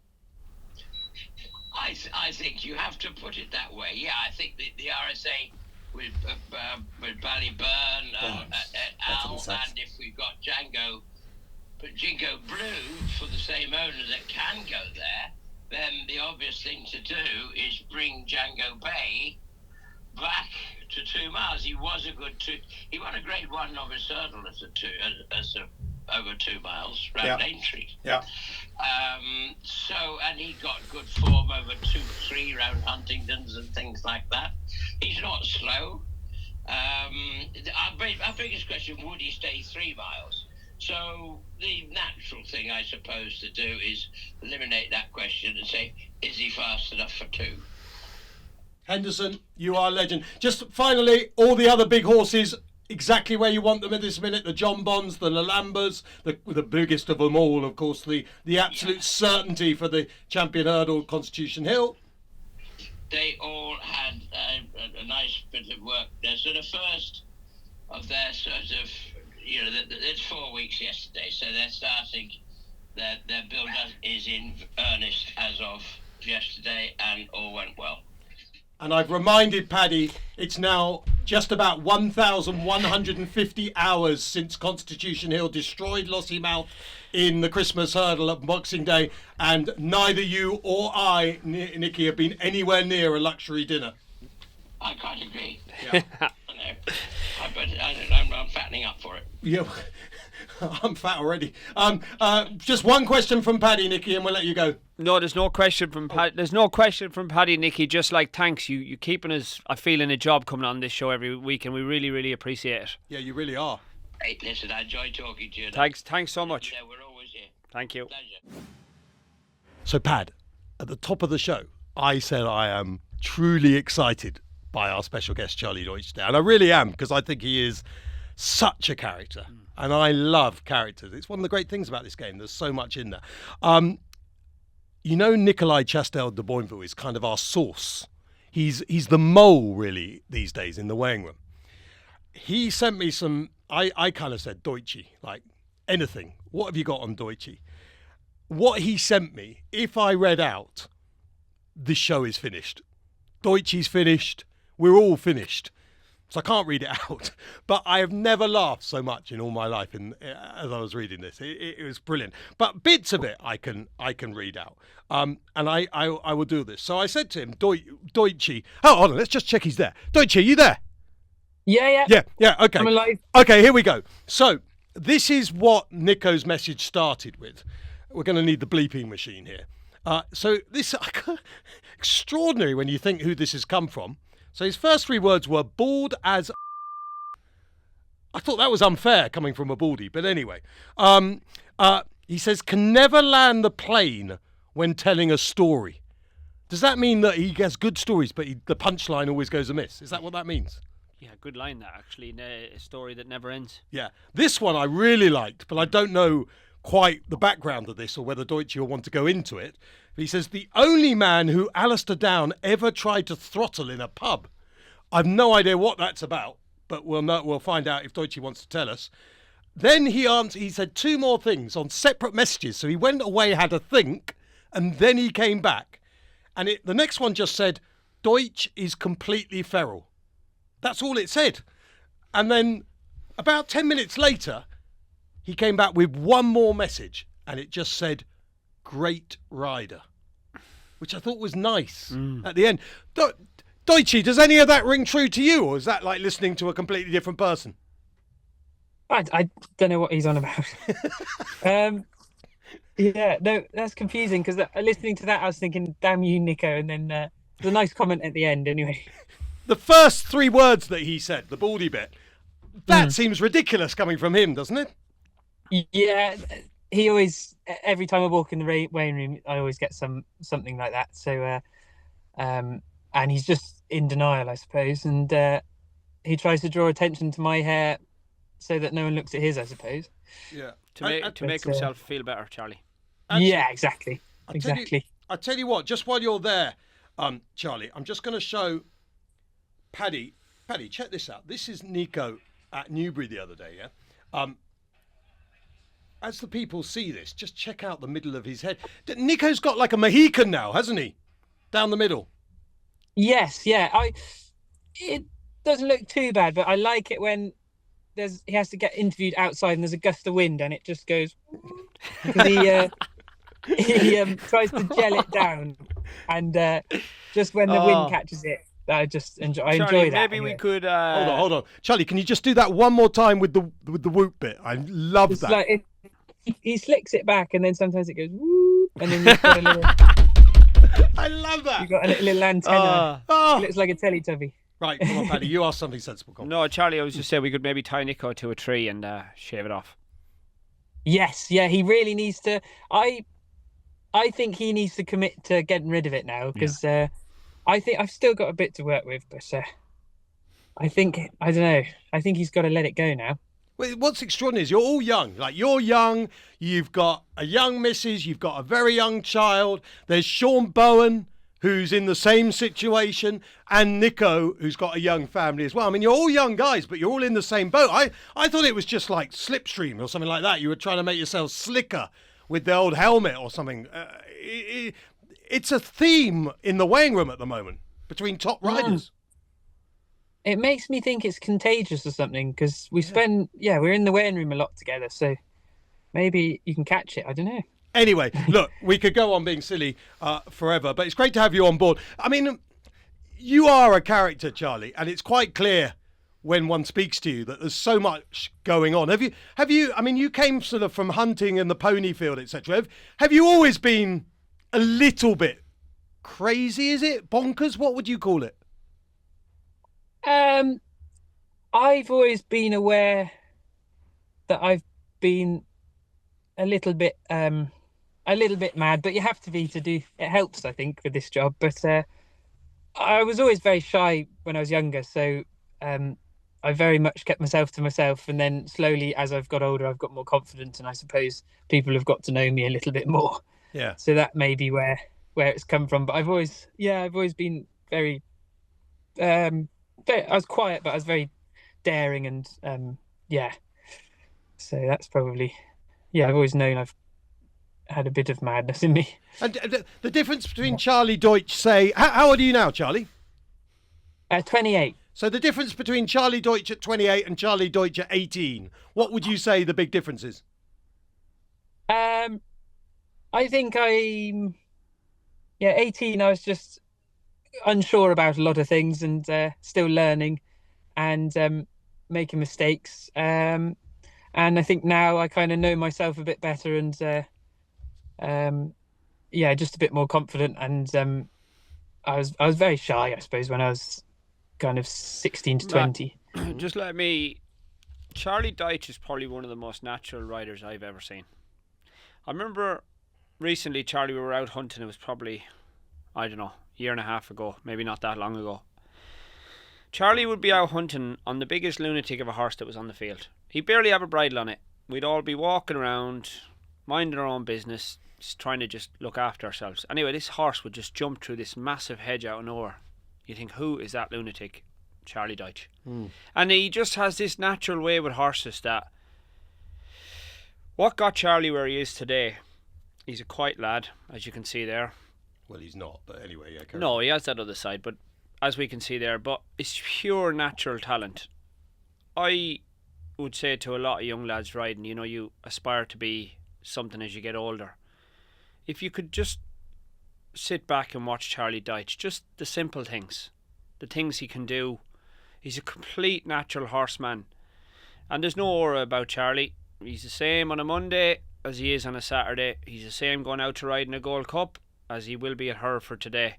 S4: I think you have to put it that way. Yeah, I think the RSA... with Ballyburn and Al, and if we've got Django, but Jinko Blue for the same owner that can go there, then the obvious thing to do is bring Django Bay back to 2 miles. He was a good he won a Grade 1 novice hurdle as over 2 miles round Aintree. Yeah. And he got good form over 2-3 round Huntingdons and things like that. He's not slow. Our biggest question, would he stay 3 miles? So the natural thing, I suppose, to do is eliminate that question and say, is he fast enough for 2?
S3: Henderson, you are a legend. Just finally, all the other big horses, exactly where you want them at this minute. The John Bonds, the Lalambas, the biggest of them all, of course, the absolute certainty for the champion hurdle, Constitution Hill.
S4: They all had a nice bit of work there. So the first of their sort of, it's 4 weeks yesterday, so they're starting, their build-up is in earnest as of yesterday, and all went well.
S3: And I've reminded Paddy, it's now just about 1,150 hours since Constitution Hill destroyed Lossiemouth in the Christmas hurdle at Boxing Day, and neither you or I, Nicky, have been anywhere near a luxury dinner.
S4: I quite agree.
S3: Yeah.
S4: I'm fattening up for it.
S3: Yeah, I'm fat already. Just one question from Paddy, Nicky, and we'll let you go.
S2: No, there's no question from There's no question from Paddy, Nicky. Just like thanks, you keeping us, I feel, in a job coming on this show every week, and we really, really appreciate it.
S3: Yeah, you really are.
S4: Hey, listen, I enjoy talking to you.
S2: Thanks so much.
S4: We're always here.
S2: Thank you.
S4: Pleasure.
S3: So, Pad, at the top of the show, I said I am truly excited by our special guest, Charlie Deutsch, today. And I really am, because I think he is such a character. And I love characters. It's one of the great things about this game. There's so much in there. Nikolai Chastel de Boinville is kind of our source. He's the mole, really, these days in the weighing room. He sent me some... I kind of said, Deutschy, like anything. What have you got on Deutschy? What he sent me, if I read out, this show is finished. Deutschy's finished. We're all finished. so I can't read it out. But I have never laughed so much in all my life as I was reading this. It was brilliant. But bits of it I can read out. And I will do this. So I said to him, Deutschy. Oh, hold on, let's just check he's there. Deutschy, are you there?
S1: Yeah.
S3: Yeah, okay.
S1: I'm alive. Okay,
S3: here we go. So this is what Nico's message started with. We're going to need the bleeping machine here. So this extraordinary when you think who this has come from. So his first 3 words were bald as. I thought that was unfair coming from a baldy, but anyway. He says can never land the plane when telling a story. Does that mean that he has good stories, but the punchline always goes amiss? Is that what that means?
S2: Yeah, good line that actually. A story that never ends.
S3: Yeah, this one I really liked, but I don't know quite the background of this or whether Deutsch will want to go into it. He says, the only man who Alistair Down ever tried to throttle in a pub. I've no idea what that's about, but we'll find out if Deutsch wants to tell us. Then he said 2 more things on separate messages. So he went away, had a think, and then he came back. And the next one just said, Deutsch is completely feral. That's all it said. And then about 10 minutes later, he came back with 1 more message, and it just said, great rider, which I thought was nice at the end. Deutschy, does any of that ring true to you, or is that like listening to a completely different person?
S1: I don't know what he's on about. Yeah, no, that's confusing because listening to that, I was thinking, damn you, Nico, and then there's a nice comment at the end anyway.
S3: The first 3 words that he said, the baldy bit, that seems ridiculous coming from him, doesn't it?
S1: Yeah, he always, every time I walk in the weighing room, I always get something like that. So, and he's just in denial, I suppose, and he tries to draw attention to my hair so that no one looks at his, I suppose.
S3: Yeah,
S2: to make himself feel better, Charlie.
S3: Actually,
S1: yeah, exactly.
S3: I tell you what, just while you're there, Charlie, I'm just going to show Paddy. Paddy, check this out. This is Nico at Newbury the other day. Yeah. As the people see this, just check out the middle of his head. Nico's got like a Mohican now, hasn't he? Down the middle.
S1: Yes, yeah. It doesn't look too bad, but I like it when he has to get interviewed outside and there's a gust of wind and it just goes. Because he tries to gel it down, and just when the wind catches it, I just enjoy. I
S2: Charlie,
S1: enjoy that.
S2: Maybe we could.
S3: Hold on, Charlie. Can you just do that one more time with the whoop bit? I love
S1: it's
S3: that.
S1: Like he slicks it back, and then sometimes it goes woo, and then you've got a little.
S3: I love that.
S1: You've got a little antenna. It looks like a Teletubby.
S3: Right, come on, Paddy. You asked something sensible.
S2: No, Charlie. I was just saying we could maybe tie Nico to a tree and shave it off.
S1: Yes, yeah. He really needs to. I think he needs to commit to getting rid of it now because I think I've still got a bit to work with, but I don't know. I think he's got to let it go now.
S3: Well, what's extraordinary is you're all young. Like, you're young, you've got a young missus, you've got a very young child. There's Sean Bowen, who's in the same situation, and Nico, who's got a young family as well. I mean, you're all young guys, but you're all in the same boat. I thought it was just like Slipstream or something like that. You were trying to make yourself slicker with the old helmet or something. It's a theme in the weighing room at the moment between top riders.
S1: It makes me think it's contagious or something because we're in the weighing room a lot together. So maybe you can catch it. I don't know.
S3: Anyway, look, we could go on being silly forever, but it's great to have you on board. I mean, you are a character, Charlie, and it's quite clear when one speaks to you that there's so much going on. Have you? I mean, you came sort of from hunting and the pony field, etc. Have you always been a little bit crazy? Is it bonkers? What would you call it?
S1: I've always been aware that I've been a little bit mad, but you have to be to do. It helps, I think, with this job. But I was always very shy when I was younger, so I very much kept myself to myself. And then slowly, as I've got older, I've got more confident, and I suppose people have got to know me a little bit more.
S3: Yeah. So
S1: that may be where it's come from. But I've always been very. I was quiet, but I was very daring, and So that's probably, I've always known I've had a bit of madness in me.
S3: And the difference between Charlie Deutsch, say, how old are you now, Charlie?
S1: 28.
S3: So the difference between Charlie Deutsch at 28 and Charlie Deutsch at 18, what would you say the big difference is?
S1: I think 18. I was just unsure about a lot of things and still learning and making mistakes. And I think now I kind of know myself a bit better and just a bit more confident. And I was very shy, I suppose, when I was kind of 16 to 20.
S2: Just let me. Charlie Deutsch is probably one of the most natural riders I've ever seen. I remember recently, Charlie, we were out hunting. It was probably, I don't know, a year and a half ago, maybe not that long ago. Charlie would be out hunting on the biggest lunatic of a horse that was on the field. He'd barely have a bridle on it. We'd all be walking around, minding our own business, just trying to just look after ourselves. Anyway, this horse would just jump through this massive hedge out of nowhere. You think, who is that lunatic? Charlie Deutsch. And he just has this natural way with horses that what got Charlie where he is today, he's a quiet lad, as you can see there.
S3: Well, he's not, but anyway, yeah.
S2: No, he has that other side, but as we can see there, but it's pure natural talent. I would say to a lot of young lads riding, you aspire to be something as you get older. If you could just sit back and watch Charlie Deutsch, just the simple things, the things he can do. He's a complete natural horseman. And there's no aura about Charlie. He's the same on a Monday as he is on a Saturday. He's the same going out to ride in a Gold Cup as he will be at Hereford today.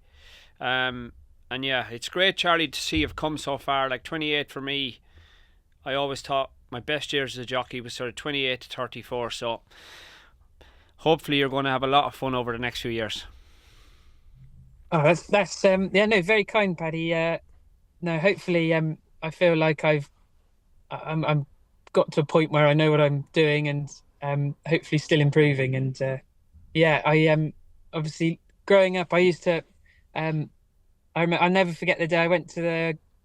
S2: And yeah, it's great, Charlie, to see you've come so far. Like 28 for me, I always thought my best years as a jockey was sort of 28 to 34. So hopefully you're going to have a lot of fun over the next few years.
S1: Oh, that's no, very kind, Paddy. No, hopefully, I feel like I'm got to a point where I know what I'm doing and hopefully still improving. And I obviously growing up, I used to I'll never forget the day I went to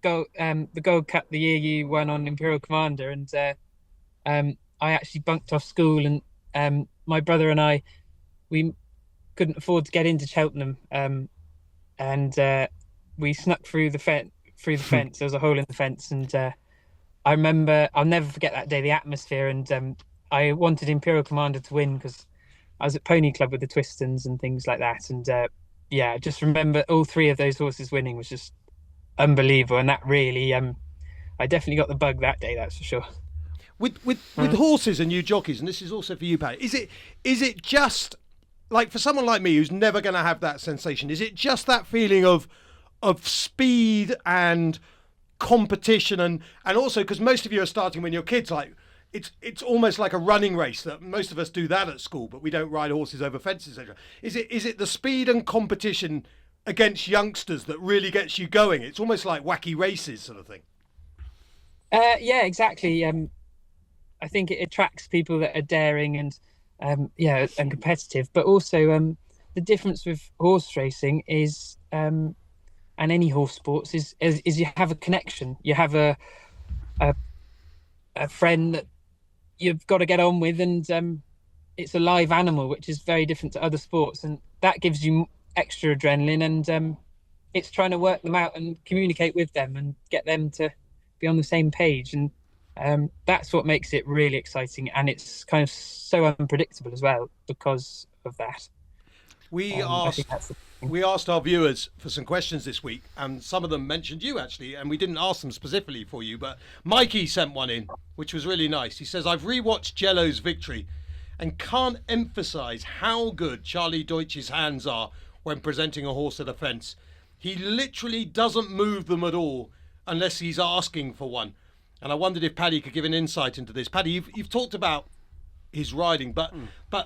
S1: the Gold Cup the year you won on Imperial Commander, and I actually bunked off school, and my brother and we couldn't afford to get into Cheltenham, and we snuck through the fence. There was a hole in the fence, and I remember, I'll never forget that day, the atmosphere, and I wanted Imperial Commander to win because I was at Pony Club with the Twistons and things like that, and I just remember all three of those horses winning was just unbelievable, and that really I definitely got the bug that day, that's for sure.
S3: With horses and you jockeys, and this is also for you, Paddy, is it just like for someone like me who's never going to have that sensation, is it just that feeling of speed and competition, and also because most of you are starting when you're kids, like it's almost like a running race that most of us do that at school, but we don't ride horses over fences, etc. Is it the speed and competition against youngsters that really gets you going? It's almost like wacky races sort of thing.
S1: Yeah, exactly. I think it attracts people that are daring and and competitive, but also the difference with horse racing is and any horse sports is you have a connection. You have a friend that you've got to get on with, and it's a live animal, which is very different to other sports, and that gives you extra adrenaline, and it's trying to work them out and communicate with them and get them to be on the same page, and that's what makes it really exciting, and it's kind of so unpredictable as well because of that.
S3: We asked our viewers for some questions this week, and some of them mentioned you actually, and we didn't ask them specifically for you, but Mikey sent one in, which was really nice. He says, I've rewatched Jello's victory and can't emphasise how good Charlie Deutsch's hands are when presenting a horse at a fence. He literally doesn't move them at all unless he's asking for one. And I wondered if Paddy could give an insight into this. Paddy, you've talked about his riding, but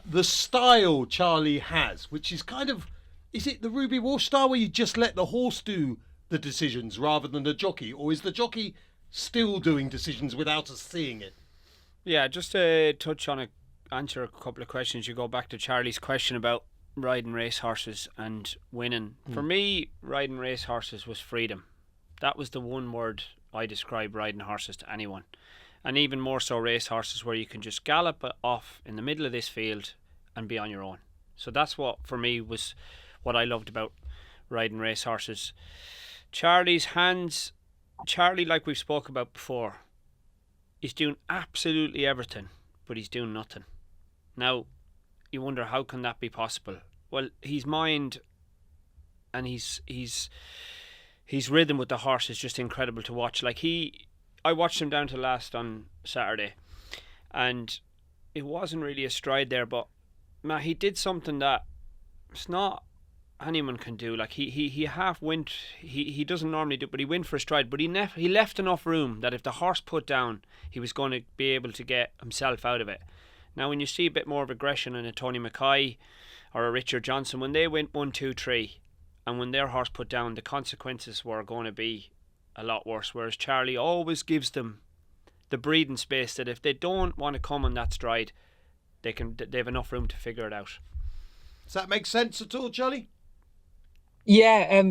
S3: the style Charlie has, which is kind of, is it the Ruby Walsh style where you just let the horse do the decisions rather than the jockey, or is the jockey still doing decisions without us seeing it?
S2: Yeah, just to touch on answer a couple of questions, you go back to Charlie's question about riding race horses and winning. For me, riding race horses was freedom. That was the one word I describe riding horses to anyone. And even more so race horses, where you can just gallop off in the middle of this field and be on your own. So that's what, for me, was what I loved about riding race horses. Charlie's hands, Charlie, like we've spoke about before, he's doing absolutely everything, but he's doing nothing. Now, you wonder how can that be possible? Well, his mind and his rhythm with the horse is just incredible to watch. Like I watched him down to last on Saturday, and it wasn't really a stride there, but man, he did something that it's not anyone can do. Like he half went. He doesn't normally do, but he went for a stride. But he left enough room that if the horse put down, he was going to be able to get himself out of it. Now, when you see a bit more of aggression in a Tony Mackay or a Richard Johnson, when they went 1, 2, 3, and when their horse put down, the consequences were going to be a lot worse. Whereas Charlie always gives them the breathing space that if they don't want to come on that stride, they have enough room to figure it out.
S3: Does that make sense at all, Charlie?
S1: Yeah,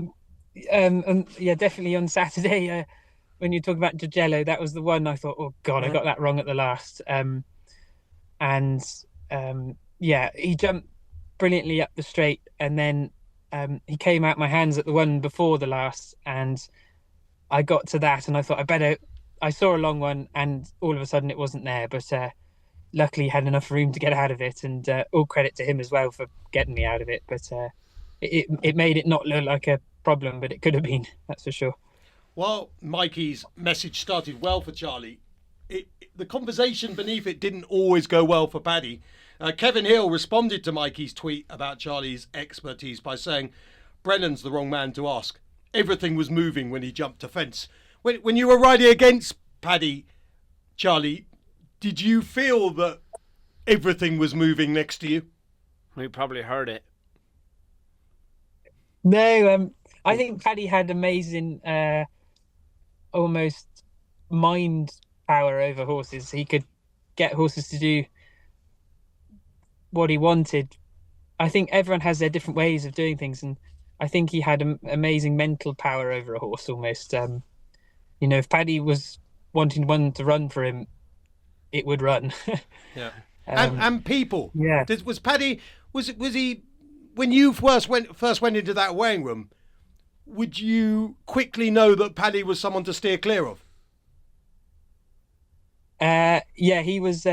S1: yeah, definitely on Saturday. When you talk about Joyeuse, that was the one I thought, oh God, I got that wrong at the last. Yeah, he jumped brilliantly up the straight, and then he came out my hands at the one before the last, and I got to that, and I thought I saw a long one, and all of a sudden it wasn't there, but luckily he had enough room to get out of it, and all credit to him as well for getting me out of it. But it made it not look like a problem, but it could have been, that's for sure.
S3: Well, Mikey's message started well for Charlie. The conversation beneath it didn't always go well for Paddy. Kevin Hill responded to Mikey's tweet about Charlie's expertise by saying, Brennan's the wrong man to ask. Everything was moving when he jumped a fence. When you were riding against Paddy, Charlie, did you feel that everything was moving next to you?
S2: We probably heard it.
S1: No, I think Paddy had amazing, almost mind power over horses. He could get horses to do what he wanted. I think everyone has their different ways of doing things, and I think he had amazing mental power over a horse almost. If Paddy was wanting one to run for him, it would run.
S3: Yeah. And people.
S1: Yeah.
S3: Was Paddy, was he, when you first went into that weighing room, would you quickly know that Paddy was someone to steer clear of?
S1: Yeah, he was.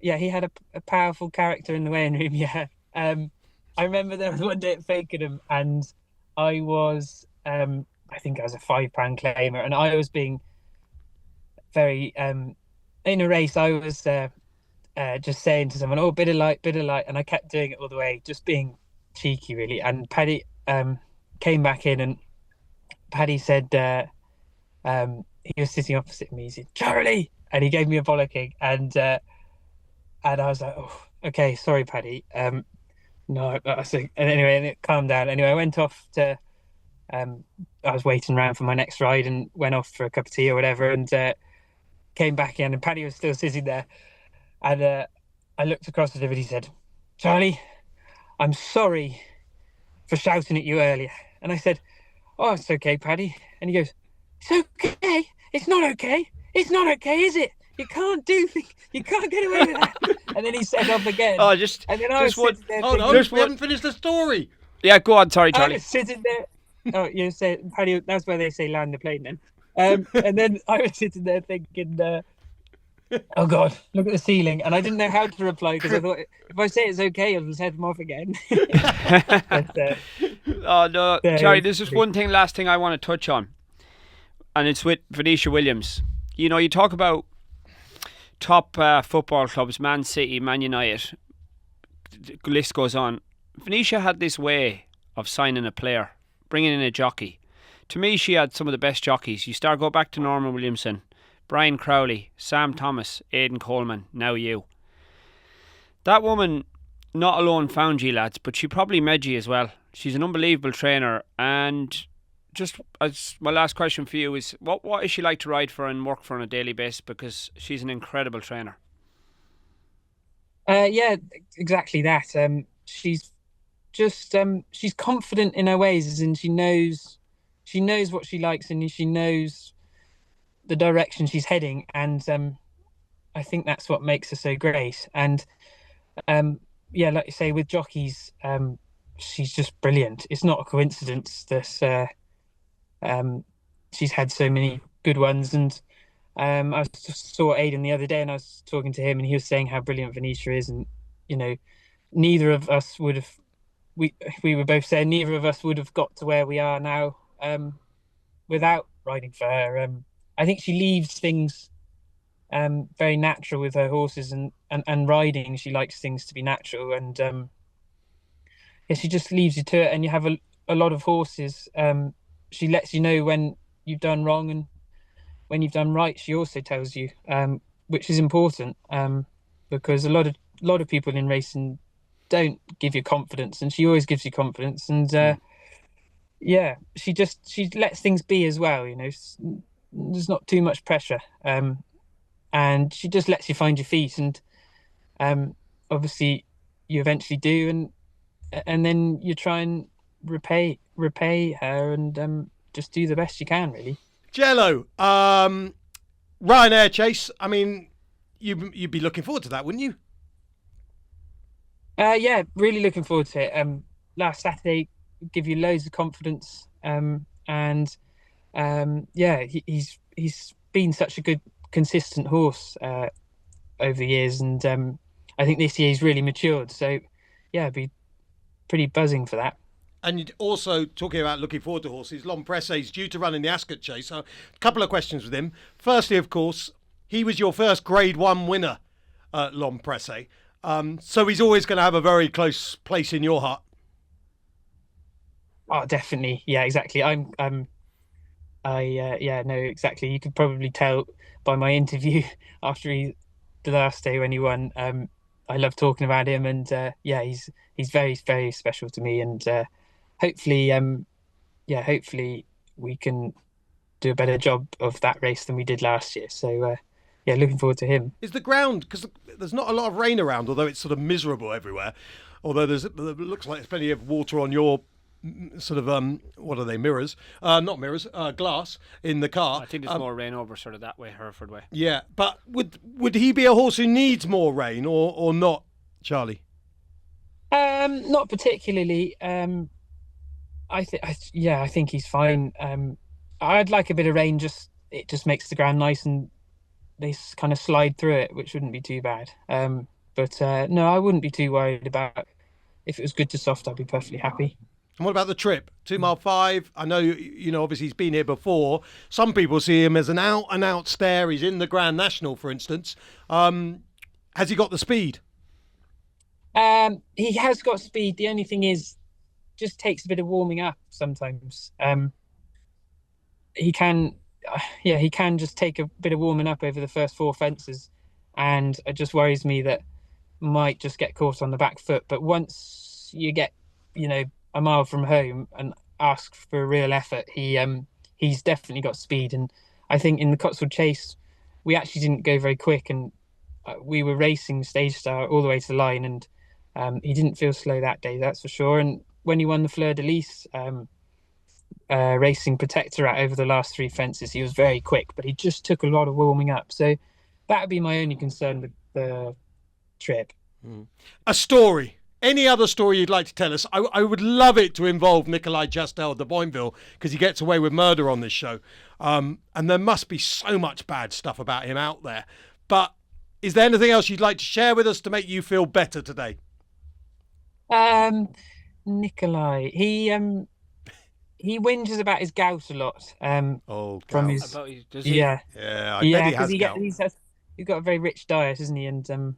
S1: He had a powerful character in the weighing room. Yeah. I remember there was one day at Fakenham, and I was, I think I was a £5 claimer, and I was being very, in a race, I was just saying to someone, oh, bit of light, and I kept doing it all the way, just being cheeky, really. And Paddy came back in, and Paddy said, he was sitting opposite me, he said, Charlie! And he gave me a bollocking, and I was like, oh, okay, sorry, Paddy. No, and anyway, and it calmed down. Anyway, I went off to, I was waiting around for my next ride and went off for a cup of tea or whatever, and came back in, and Paddy was still sitting there. And I looked across at him and he said, Charlie, I'm sorry for shouting at you earlier. And I said, oh, it's okay, Paddy. And he goes, it's okay. It's not okay. It's not okay, is it? You can't do things. You can't get away with that. And then he set off again.
S2: Oh,
S1: and then I was sitting there
S3: hold on, we haven't finished the story.
S2: Yeah, go on. Sorry,
S1: I
S2: Charlie.
S1: was sitting there. Oh, you say, Paddy, that's where they say land the plane then. And then I was sitting there thinking, oh God, look at the ceiling. And I didn't know how to reply, because I thought, if I say it's okay, I'll just head them off again. But,
S2: oh, no. Charlie, there's just one thing, last thing I want to touch on. And it's with Venetia Williams. You know, you talk about top football clubs, Man City, Man United, the list goes on. Venetia had this way of signing a player, bringing in a jockey. To me, she had some of the best jockeys. Go back to Norman Williamson, Brian Crowley, Sam Thomas, Aidan Coleman, now you. That woman not alone found you, lads, but she probably made you as well. She's an unbelievable trainer, and just as my last question for you is, what is she like to ride for and work for on a daily basis? Because she's an incredible trainer.
S1: Yeah, exactly that. She's just she's confident in her ways, as in she knows what she likes, and she knows the direction she's heading, and I think that's what makes her so great. And yeah, like you say, with jockeys, she's just brilliant. It's not a coincidence that she's had so many good ones. And I saw Aidan the other day, and I was talking to him, and he was saying how brilliant Venetia is, and you know, neither of us would have. We were both saying neither of us would have got to where we are now without riding for her. I think she leaves things very natural with her horses, and riding. She likes things to be natural, and yeah, she just leaves you to it. And you have a lot of horses. She lets you know when you've done wrong and when you've done right. She also tells you, which is important, because a lot of people in racing don't give you confidence, and she always gives you confidence. And yeah, she lets things be as well. There's not too much pressure, and she just lets you find your feet. And obviously, you eventually do, and then you try and repay her, and just do the best you can, really.
S3: Jello, Ryanair chase. I mean, you'd be looking forward to that, wouldn't you?
S1: Yeah, really looking forward to it. Last Saturday give you loads of confidence, and yeah, he's been such a good, consistent horse over the years, and I think this year he's really matured. So yeah, I'd be pretty buzzing for that.
S3: And also talking about looking forward to horses, Lompresse is due to run in the Ascot chase. So a couple of questions with him. Firstly, of course, he was your first Grade 1 winner at Lompresse. So he's always going to have a very close place in your heart.
S1: Oh, definitely. Yeah, exactly. Yeah, no, exactly. You could probably tell by my interview after the last day when he won. I love talking about him, and yeah, he's very, very special to me. And hopefully, hopefully we can do a better job of that race than we did last year. So yeah, looking forward to him.
S3: Is the ground, because there's not a lot of rain around, although it's sort of miserable everywhere. Although it looks like there's plenty of water on your sort of what are they, mirrors? Not mirrors, glass in the car.
S2: I think there's more rain over sort of that way, Hereford way.
S3: Yeah, but would he be a horse who needs more rain or not, Charlie?
S1: Not particularly. I think he's fine. I'd like a bit of rain. It just makes the ground nice, and they kind of slide through it, which wouldn't be too bad. But no, I wouldn't be too worried about. If it was good to soft, I'd be perfectly happy.
S3: And what about the trip? 2 mile 5. I know you know. Obviously, he's been here before. Some people see him as an out and out stare. He's in the Grand National, for instance. Has he got the speed?
S1: He has got speed. The only thing is, just takes a bit of warming up sometimes. He can just take a bit of warming up over the first 4 fences, and it just worries me that might just get caught on the back foot. But once you get, a mile from home and ask for a real effort, he's definitely got speed. And I think in the Cotswold Chase, we actually didn't go very quick, and we were racing Stage Star all the way to the line, and he didn't feel slow that day, that's for sure. And when he won the Fleur de Lis, racing Protectorat over the last 3 fences, he was very quick, but he just took a lot of warming up. So that would be my only concern with the trip.
S3: A story. Any other story you'd like to tell us? I would love it to involve Nikolai Justel de Boinville, because he gets away with murder on this show. And there must be so much bad stuff about him out there. But is there anything else you'd like to share with us to make you feel better today?
S1: Nikolai, he whinges about his gout a lot. From his
S2: does he?
S1: yeah,
S3: I bet he has gout.
S1: He's got a very rich diet, isn't he? And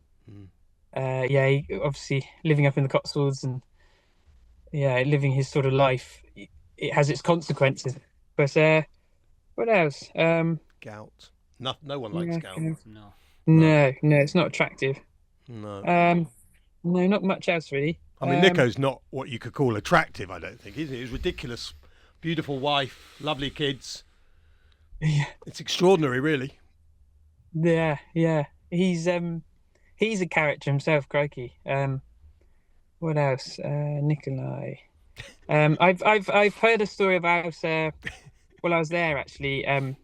S1: yeah, he, obviously living up in the Cotswolds and living his sort of life, it has its consequences. But what else?
S3: Gout. No one likes gout.
S1: No, it's not attractive.
S3: No.
S1: No, not much else really.
S3: I mean, Nico's not what you could call attractive, I don't think, is he? He's ridiculous, beautiful wife, lovely kids.
S1: Yeah.
S3: It's extraordinary, really.
S1: Yeah. He's a character himself, crikey. What else? Nikolai. I've heard a story about well, I was there actually. I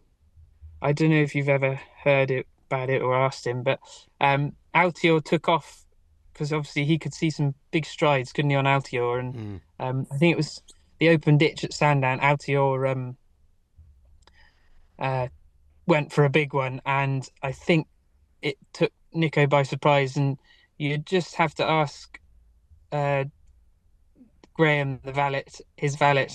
S1: don't know if you've ever heard about it or asked him, but Altior took off because obviously he could see some big strides, couldn't he, on Altior? And I think it was the open ditch at Sandown. Altior went for a big one, and I think it took Nico by surprise. And you just have to ask Graham, his valet,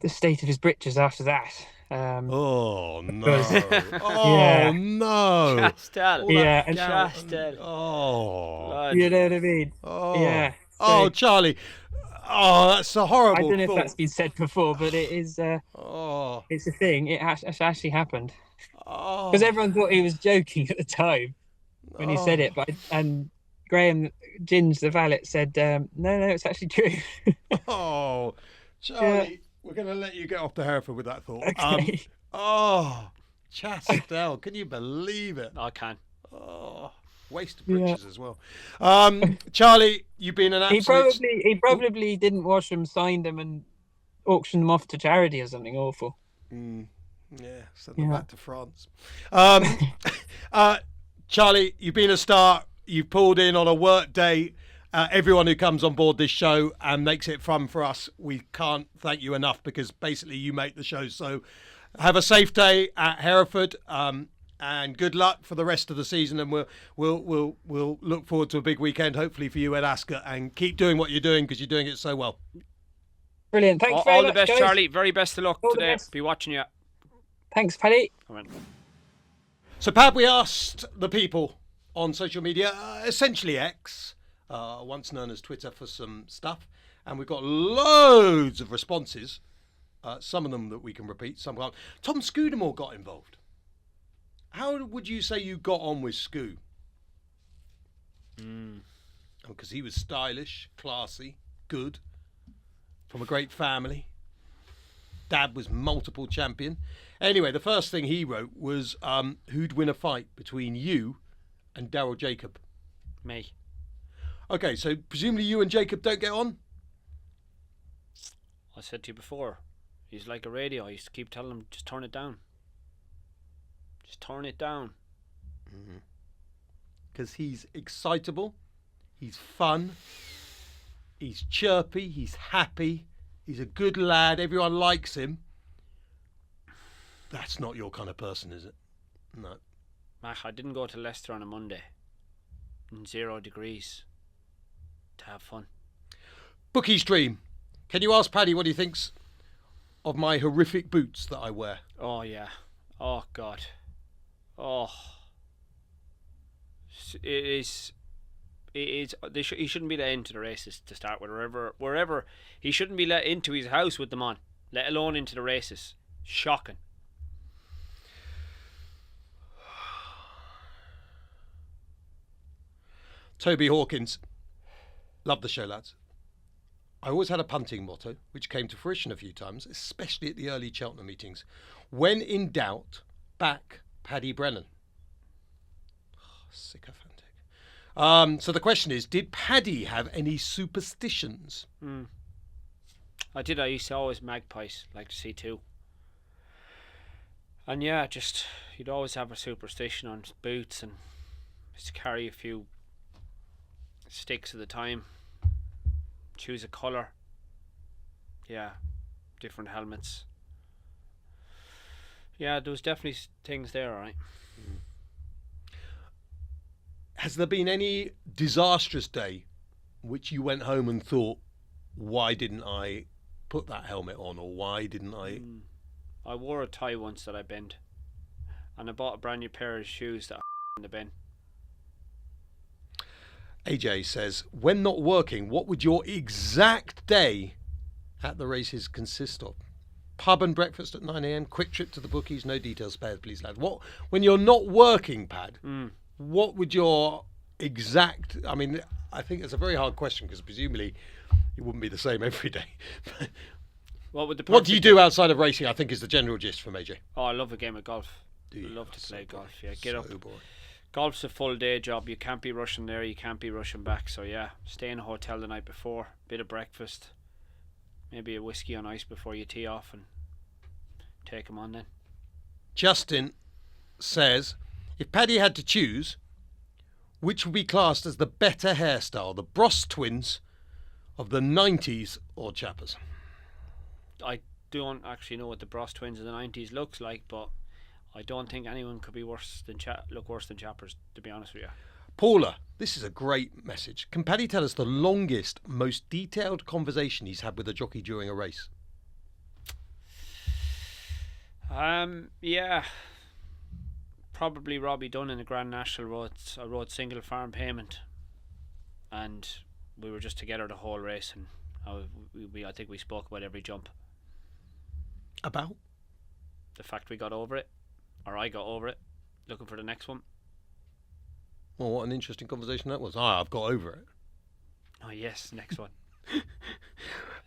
S1: the state of his britches after that.
S3: Oh no!
S1: Because-
S3: Oh
S1: Yeah.
S3: no!
S2: Chastel.
S3: All that
S1: Yeah, and-
S2: Chastel.
S3: Oh.
S2: Bloody
S1: You know what I mean?
S3: Oh.
S1: Yeah.
S3: Oh,
S1: So,
S3: Charlie. Oh, that's a horrible
S1: I don't know if
S3: thought.
S1: that's been said before, but it is.
S3: Oh.
S1: It's a thing. It actually happened
S3: Oh.
S1: because everyone thought he was joking at the time when he said it, and Graham Ginge, the valet, said, "No, it's actually true."
S3: Oh, Charlie, we're going to let you get off the Hereford with that thought.
S1: Okay.
S3: Oh, Chastel, can you believe it?
S2: I can.
S3: Oh, waste of britches as well. Charlie, you've been an
S1: He
S3: absolute...
S1: probably didn't wash them, signed them, and auctioned them off to charity or something awful.
S3: Yeah, send them back to France. Charlie, you've been a star. You've pulled in on a work day. Everyone who comes on board this show and makes it fun for us, we can't thank you enough because basically you make the show. So have a safe day at Hereford, and good luck for the rest of the season. And we'll look forward to a big weekend, hopefully for you at Ascot, and keep doing what you're doing because you're doing it so well.
S1: Brilliant. Thanks
S2: All,
S1: very
S2: all
S1: much,
S2: the best,
S1: guys.
S2: Charlie. Very best of luck
S1: All the
S2: today.
S1: best.
S2: Be watching you.
S1: Thanks, Paddy.
S2: Come on.
S3: So, Pat, we asked the people on social media, essentially X, once known as Twitter, for some stuff, and we've got loads of responses. Some of them that we can repeat, some can't. Tom Scudamore got involved. How would you say you got on with Scoo? Because he was stylish, classy, good, from a great family. Dad was multiple champion. Anyway, the first thing he wrote was who'd win a fight between you and Daryl Jacob.
S2: Me.
S3: Okay, so presumably you and Jacob don't get on?
S2: I said to you before, he's like a radio. I used to keep telling him, just turn it down. Just turn it down.
S3: Because he's excitable, he's fun, he's chirpy, he's happy, he's a good lad, everyone likes him. That's not your kind of person, is it? No.
S2: Mach, I didn't go to Leicester on a Monday in 0 degrees to have fun.
S3: Bookie's dream. Can you ask Paddy what he thinks of my horrific boots that I wear?
S2: Oh, yeah. Oh, God. Oh. It is. He shouldn't be let into the races to start with. Wherever. He shouldn't be let into his house with them on, let alone into the races. Shocking.
S3: Toby Hawkins. Love the show, lads. I always had a punting motto, which came to fruition a few times, especially at the early Cheltenham meetings. When in doubt, back Paddy Brennan. Sycophantic. So the question is, did Paddy have any superstitions?
S2: I did. I used to always magpies, like to see too. And yeah, just you'd always have a superstition on boots, and used to carry a few sticks at the time. Choose a colour. Yeah, different helmets. Yeah, there was definitely things there, alright.
S3: Has there been any disastrous day which you went home and thought, why didn't I put that helmet on, or why didn't I...
S2: I wore a tie once that I bent, and I bought a brand new pair of shoes that I in the bin.
S3: AJ says, when not working, what would your exact day at the races consist of? Pub and breakfast at 9 a.m, quick trip to the bookies, no details spared, please, lad. What, when you're not working, Pad, what would your exact... I mean, I think it's a very hard question because presumably it wouldn't be the same every day.
S2: What
S3: do you do outside of racing, I think, is the general gist from AJ.
S2: Oh, I love a game of golf.
S3: Do you?
S2: I love to
S3: So
S2: play
S3: boring.
S2: golf. Yeah, get
S3: So
S2: up.
S3: boring.
S2: Golf's a full day job. You can't be rushing there. You can't be rushing back. So yeah, stay in a hotel the night before. Bit of breakfast. Maybe a whiskey on ice before you tee off and take them on then.
S3: Justin says, if Paddy had to choose, which would be classed as the better hairstyle, the Bros twins of the 90s or Chappers?
S2: I don't actually know what the Bros twins of the 90s looks like, but I don't think anyone could be look worse than Chappers, to be honest with you.
S3: Paula, this is a great message. Can Paddy tell us the longest, most detailed conversation he's had with a jockey during a race?
S2: Yeah. Probably Robbie Dunn in the Grand National rode single farm payment, and we were just together the whole race, and I think we spoke about every jump.
S3: About?
S2: The fact we got over it, or I got over it, looking for the next one.
S3: Well, what an interesting conversation that was. I've got over it.
S2: Oh yes, next one.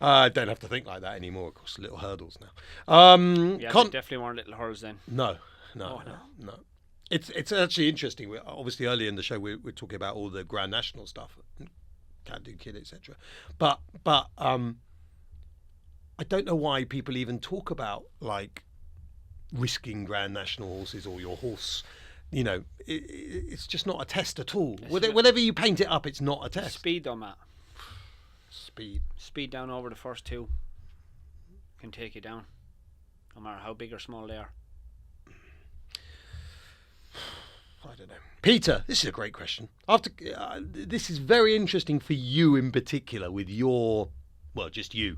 S3: I don't have to think like that anymore. Of course, little hurdles now.
S2: Yeah, they definitely weren't little hurdles then.
S3: No.
S2: No.
S3: It's actually interesting. Obviously, earlier in the show, we're talking about all the Grand National stuff, Can Do Kid, etc. But I don't know why people even talk about like risking Grand National horses or your horse. You know, it's just not a test at all. Whenever you paint it up, it's not a test.
S2: Speed though, Matt.
S3: Speed
S2: Down over the first two can take you down, no matter how big or small they are.
S3: I don't know. Peter, this is a great question. This is very interesting for you in particular with your, well, just you.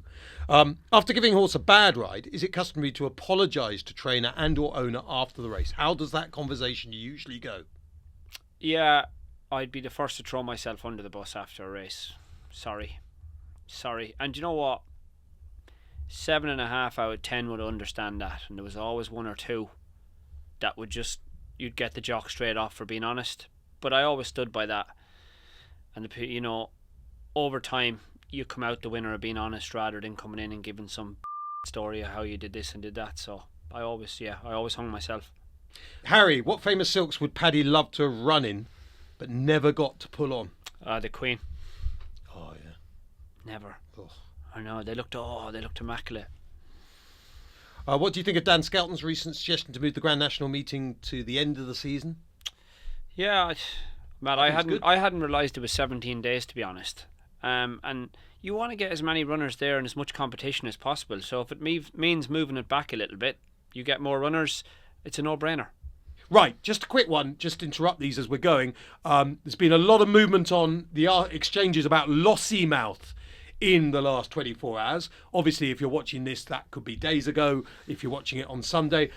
S3: After giving a horse a bad ride, is it customary to apologise to trainer and or owner after the race? How does that conversation usually go?
S2: Yeah, I'd be the first to throw myself under the bus after a race. Sorry. And you know what? 7.5 out of 10 would understand that, and there was always one or two that would just, you'd get the jock straight off for being honest. But I always stood by that, and over time you come out the winner of being honest rather than coming in and giving some story of how you did this and did that. So I always hung myself.
S3: Harry, what famous silks would Paddy love to have run in but never got to pull on?
S2: The Queen.
S3: Oh yeah.
S2: Never.
S3: Ugh.
S2: I know, they looked immaculate.
S3: What do you think of Dan Skelton's recent suggestion to move the Grand National meeting to the end of the season?
S2: Yeah, Matt, I hadn't realised it was 17 days, to be honest. And you want to get as many runners there and as much competition as possible. So if it means moving it back a little bit, you get more runners, it's a no-brainer.
S3: Right, just a quick one, just to interrupt these as we're going. There's been a lot of movement on the exchanges about Lossiemouth in the last 24 hours. Obviously, if you're watching this, that could be days ago. If you're watching it on Sunday,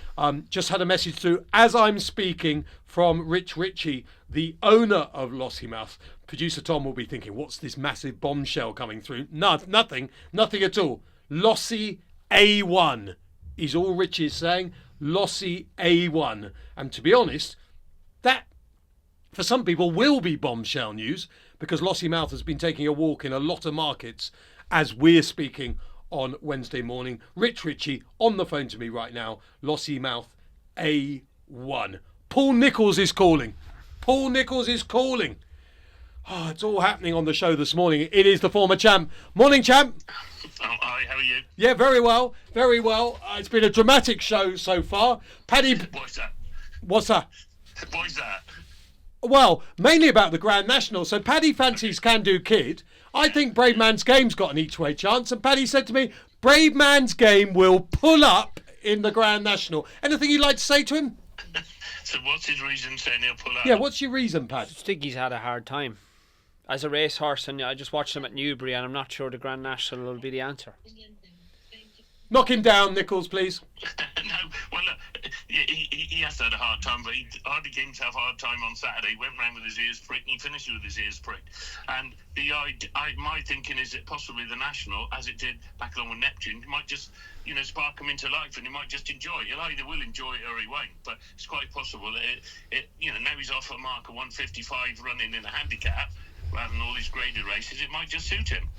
S3: just had a message through as I'm speaking from Rich Ritchie, the owner of Lossiemouth. Producer Tom will be thinking, what's this massive bombshell coming through? Nothing at all. Lossie A1 is all Rich is saying. Lossie A1. And to be honest, that for some people will be bombshell news, because Lossiemouth has been taking a walk in a lot of markets as we're speaking on Wednesday morning. Rich Ritchie on the phone to me right now. Lossiemouth A1. Paul Nicholls is calling. Oh, it's all happening on the show this morning. It is the former champ. Morning, champ.
S5: Oh, hi, how are you?
S3: Yeah, very well. It's been a dramatic show so far. Paddy...
S5: What's that?
S3: What's that?
S5: What's that?
S3: Well, mainly about the Grand National. So Paddy fancies Can Do Kid. I think Brave Man's Game's got an each-way chance. And Paddy said to me, Brave Man's Game will pull up in the Grand National. Anything you'd like to say to him?
S5: So what's his reason saying he'll pull up?
S3: Yeah, what's your reason, Pad?
S2: I just think he's had a hard time as a racehorse, and I just watched him at Newbury, and I'm not sure the Grand National will be the answer.
S3: Knock him down, Nicholls, please.
S5: No, well, look, he has had a hard time, but he hardly came to have a hard time on Saturday. He went round with his ears pricked, and he finished with his ears pricked. And my thinking is that possibly the National, as it did back along with Neptune, might just, spark him into life, and he might just enjoy it. He'll either will enjoy it or he won't. But it's quite possible that now he's off a mark of 155 running in a handicap rather than all these graded races. It might just suit him.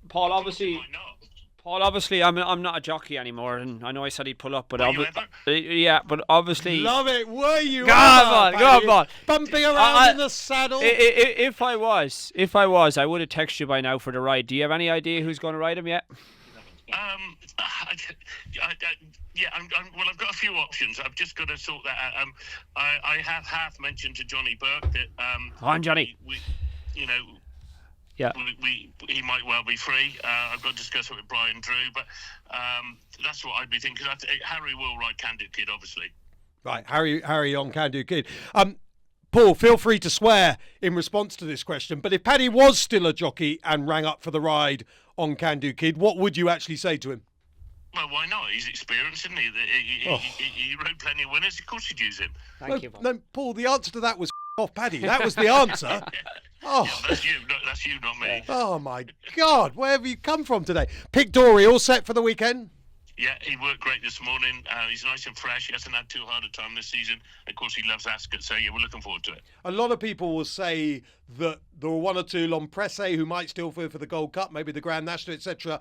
S2: Paul, obviously.
S5: Might not.
S2: Paul, obviously, I'm not a jockey anymore, and I know I said he'd pull up, but
S5: Were
S2: but obviously,
S3: Love it, were you?
S2: Go on.
S3: Bumping around in the saddle.
S2: If I was, I would have texted you by now for the ride. Do you have any idea who's going to ride him yet?
S5: I've got a few options. I've just got to sort that out. I have half mentioned to Johnny Burke that.
S2: On Johnny. Yeah.
S5: He might well be free. I've got to discuss it with Brian Drew, but that's what I'd be thinking. Harry will ride Candid Kid, obviously.
S3: Right, Harry on Can Do Kid. Paul, feel free to swear in response to this question, but if Paddy was still a jockey and rang up for the ride on Can Do Kid, what would you actually say to him?
S5: Well, why not? He's experienced, isn't he? He rode plenty of winners. Of course you'd use him.
S2: Thank you, Paul.
S3: No, Paul, the answer to that was off Paddy. That was the answer. Oh.
S5: Yeah, that's you, not me.
S3: Oh, my God. Where have you come from today? Pick Dory, all set for the weekend?
S5: Yeah, he worked great this morning. He's nice and fresh. He hasn't had too hard a time this season. Of course, he loves Ascot, so yeah, we're looking forward to it.
S3: A lot of people will say that there were one or two Lompresse who might still fill for the Gold Cup, maybe the Grand National, etc.,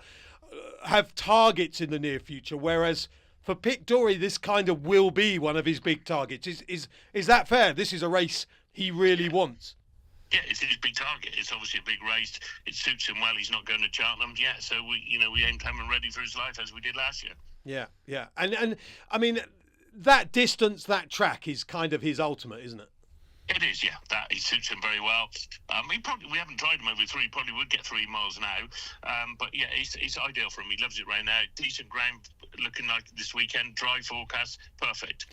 S3: have targets in the near future, whereas for Pick Dory, this kind of will be one of his big targets. Is that fair? This is a race he really wants.
S5: Yeah, it's his big target. It's obviously a big race. It suits him well. He's not going to Cheltenham yet, so we aim to have him ready for his life as we did last year.
S3: Yeah, and I mean that distance, that track is kind of his ultimate, isn't it?
S5: It is, yeah. That it suits him very well. We haven't tried him over 3. He probably would get 3 miles now. But yeah, it's ideal for him. He loves it right now. Decent ground, looking like this weekend. Dry forecast, perfect.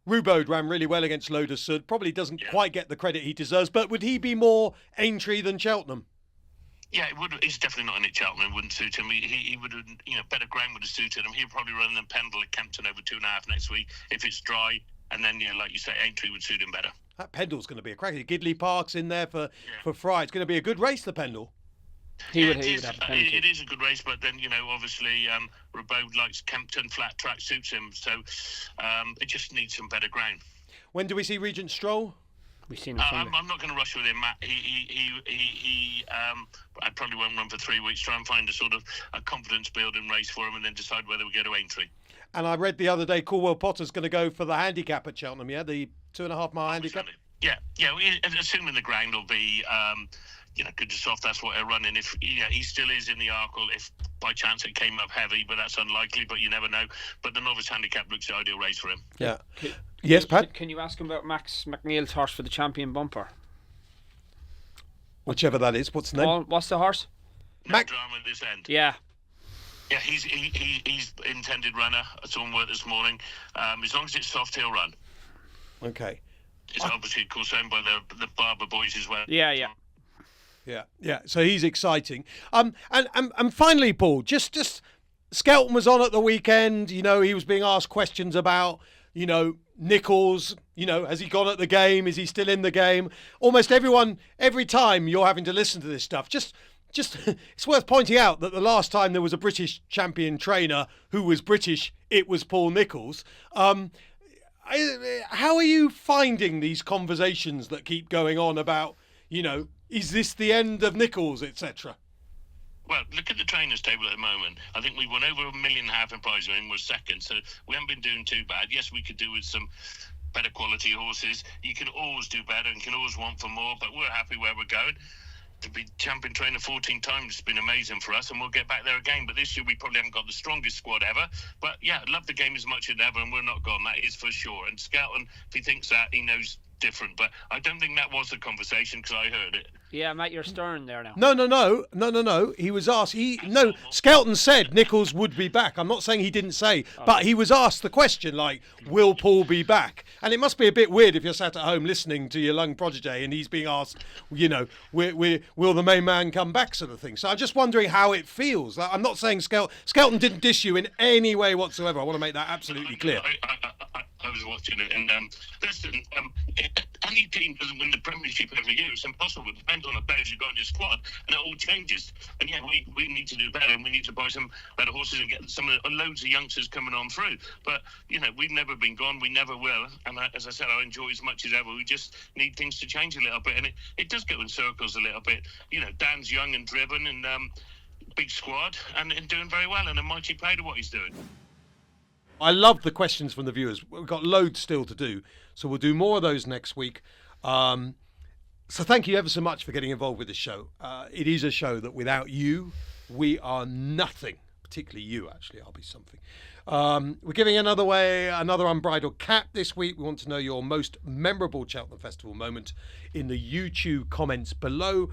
S3: Rubode ran really well against Loda Sud. Probably doesn't quite get the credit he deserves, but would he be more Aintree than Cheltenham?
S5: Yeah, it would. He's definitely not in at Cheltenham. It wouldn't suit him. He would have, better ground would have suited him. He'd probably run than Pendle at Kempton over 2.5 next week if it's dry. And then, like you say, Aintree would suit him better.
S3: That Pendle's going to be a cracker. Gidley Park's in there for Fry. It's going to be a good race, the Pendle.
S2: He would have a penalty.
S5: It is a good race, but then, obviously, Rubode likes Kempton, flat track suits him. So it just needs some better ground.
S3: When do we see Regent Stroll?
S2: We've seen him Sunday.
S5: I'm not going to rush with him, Matt. I probably won't run for 3 weeks. Try and find a sort of a confidence-building race for him and then decide whether we go to Aintree.
S3: And I read the other day Corwell Potter's going to go for the handicap at Cheltenham, yeah? The 2.5 mile handicap?
S5: Yeah. Assuming the ground will be, good to soft, that's what they're running. If he still is in the Arkle, if by chance it came up heavy, but that's unlikely, but you never know. But the novice handicap looks the ideal race for him.
S3: Yeah. Yes, Pat?
S2: Can you ask him about Max McNeil's horse for the champion bumper?
S3: Whichever that is. What's the name?
S2: Paul, what's the horse?
S5: No drama at this end.
S2: Yeah.
S5: Yeah, he's intended runner. I saw him work this morning. As long as it's soft, he'll run.
S3: Okay.
S5: It's obviously, of course, owned by the Barber boys as well.
S2: Yeah.
S3: Yeah. So he's exciting. And finally, Paul, just Skelton was on at the weekend. He was being asked questions about, Nicholls. Has he gone at the game? Is he still in the game? Almost everyone, every time you're having to listen to this stuff, just it's worth pointing out that the last time there was a British champion trainer who was British, it was Paul Nicholls. How are you finding these conversations that keep going on about, is this the end of Nicholls, etc.?
S5: Well, look at the trainers' table at the moment. I think we won over $1.5 million in prize money and we're second, so we haven't been doing too bad. Yes, we could do with some better quality horses. You can always do better and can always want for more, but we're happy where we're going. To be champion trainer 14 times has been amazing for us, and we'll get back there again. But this year we probably haven't got the strongest squad ever. But yeah, I love the game as much as ever, and we're not gone. That is for sure. And Skelton, if he thinks that, he knows different. But I don't think that was the conversation because I heard it.
S2: Yeah, Matt, you're stern there now.
S3: No. He was asked. Skelton said Nicholls would be back. I'm not saying he didn't say, but he was asked the question, like, will Paul be back? And it must be a bit weird if you're sat at home listening to your lung protege and he's being asked, will the main man come back, sort of thing. So I'm just wondering how it feels. I'm not saying Skelton didn't dish you in any way whatsoever. I want to make that absolutely clear.
S5: I was watching it, and listen, any team doesn't win the Premiership every year. It's impossible. It depends on the players you've got in your squad, and it all changes. And yeah, we need to do better, and we need to buy some better horses and get loads of youngsters coming on through. But we've never been gone. We never will. And as I said, I enjoy as much as ever. We just need things to change a little bit, and it does go in circles a little bit. Dan's young and driven, and big squad, and doing very well, and a mighty proud of what he's doing.
S3: I love the questions from the viewers. We've got loads still to do, so we'll do more of those next week. So thank you ever so much for getting involved with this show. It is a show that without you, we are nothing. Particularly you, actually. I'll be something. We're giving another Unbridled cap this week. We want to know your most memorable Cheltenham Festival moment in the YouTube comments below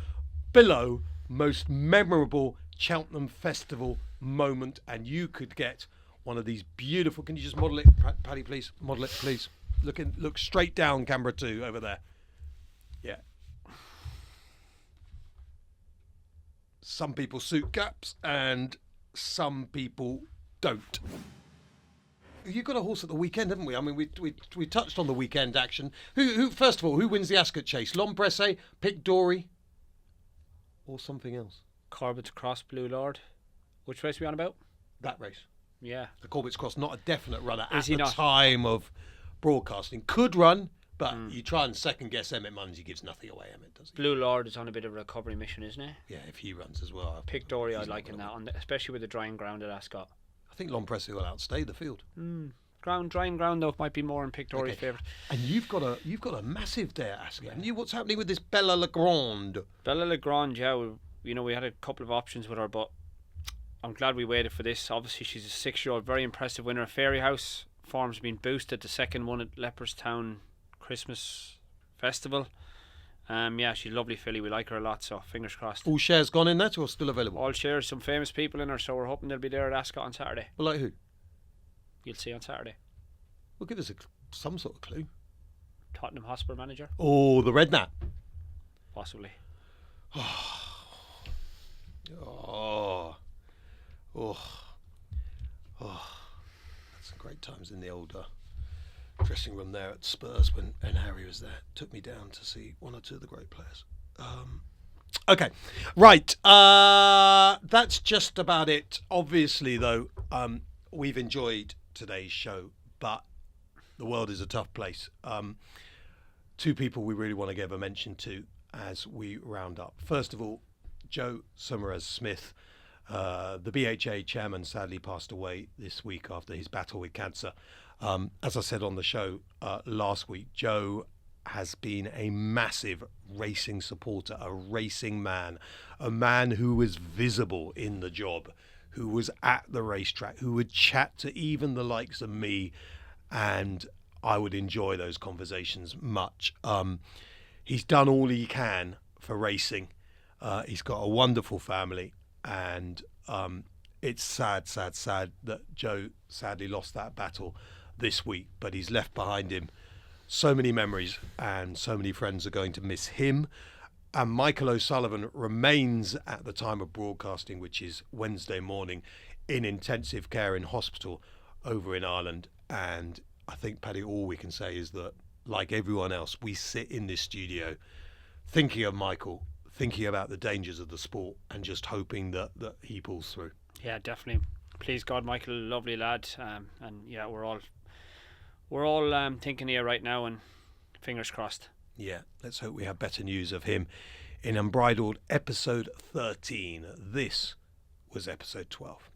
S3: most memorable Cheltenham Festival moment, and you could get one of these beautiful. Can you just model it, Paddy, please? Model it, please. Look straight down, camera 2 over there. Yeah. Some people suit caps, and some people don't. You got a horse at the weekend, haven't we? I mean, we touched on the weekend action. Who first of all, who wins the Ascot Chase? L'Empresse, Pic Dory, or something else?
S2: Corbett's Cross, Blue Lord. Which race are we on about?
S3: That race.
S2: Yeah.
S3: The Corbett's Cross, not a definite runner
S2: Is
S3: at
S2: he
S3: the
S2: not?
S3: time of broadcasting. Could run, but you try and second guess Emmett Munns, he gives nothing away, Emmett, does he?
S2: Blue Lord is on a bit of a recovery mission, isn't he?
S3: Yeah, if he runs as well.
S2: Pic Dory, I
S3: he's
S2: like
S3: not
S2: in
S3: gonna
S2: that, especially with the drying ground at Ascot.
S3: I think L'Empresse will outstay the field.
S2: Drying ground though might be more in Pic Dory's favour.
S3: And you've got a massive day at Ascot, haven't you? What's happening with this Bella Legrand?
S2: Bella Legrand, yeah, we had a couple of options with her, but I'm glad we waited for this. Obviously, she's a 6-year-old, very impressive winner of Fairy House. Form's been boosted. The second one at Leopardstown Christmas Festival. Yeah, she's a lovely filly. We like her a lot, so fingers crossed.
S3: All shares gone in that or still available?
S2: All shares, some famous people in her, so we're hoping they'll be there at Ascot on Saturday.
S3: Well, like who?
S2: You'll see on Saturday.
S3: Well, give us some sort of clue.
S2: Tottenham Hotspur manager,
S3: Oh, the Red Nat.
S2: possibly.
S3: That's some great times in the old dressing room there at Spurs when Harry was there. Took me down to see one or two of the great players. Okay, right. That's just about it. Obviously, though, we've enjoyed today's show, but the world is a tough place. Two people we really want to give a mention to as we round up. First of all, Joe Summers-Smith, the BHA chairman, sadly passed away this week after his battle with cancer. As I said on the show last week, Joe has been a massive racing supporter, a racing man, a man who was visible in the job, who was at the racetrack, who would chat to even the likes of me, and I would enjoy those conversations much. He's done all he can for racing. He's got a wonderful family, and it's sad that Joe sadly lost that battle this week, but he's left behind him so many memories, and so many friends are going to miss him. And Michael O'Sullivan remains at the time of broadcasting, which is Wednesday morning, in intensive care in hospital over in Ireland. And I think, Paddy, all we can say is that, like everyone else, we sit in this studio thinking of Michael, thinking about the dangers of the sport, and just hoping that he pulls through.
S2: Yeah, definitely. Please God, Michael, lovely lad, and yeah, we're all thinking here right now, and fingers crossed.
S3: Yeah, let's hope we have better news of him in Unbridled episode 13. This was episode 12.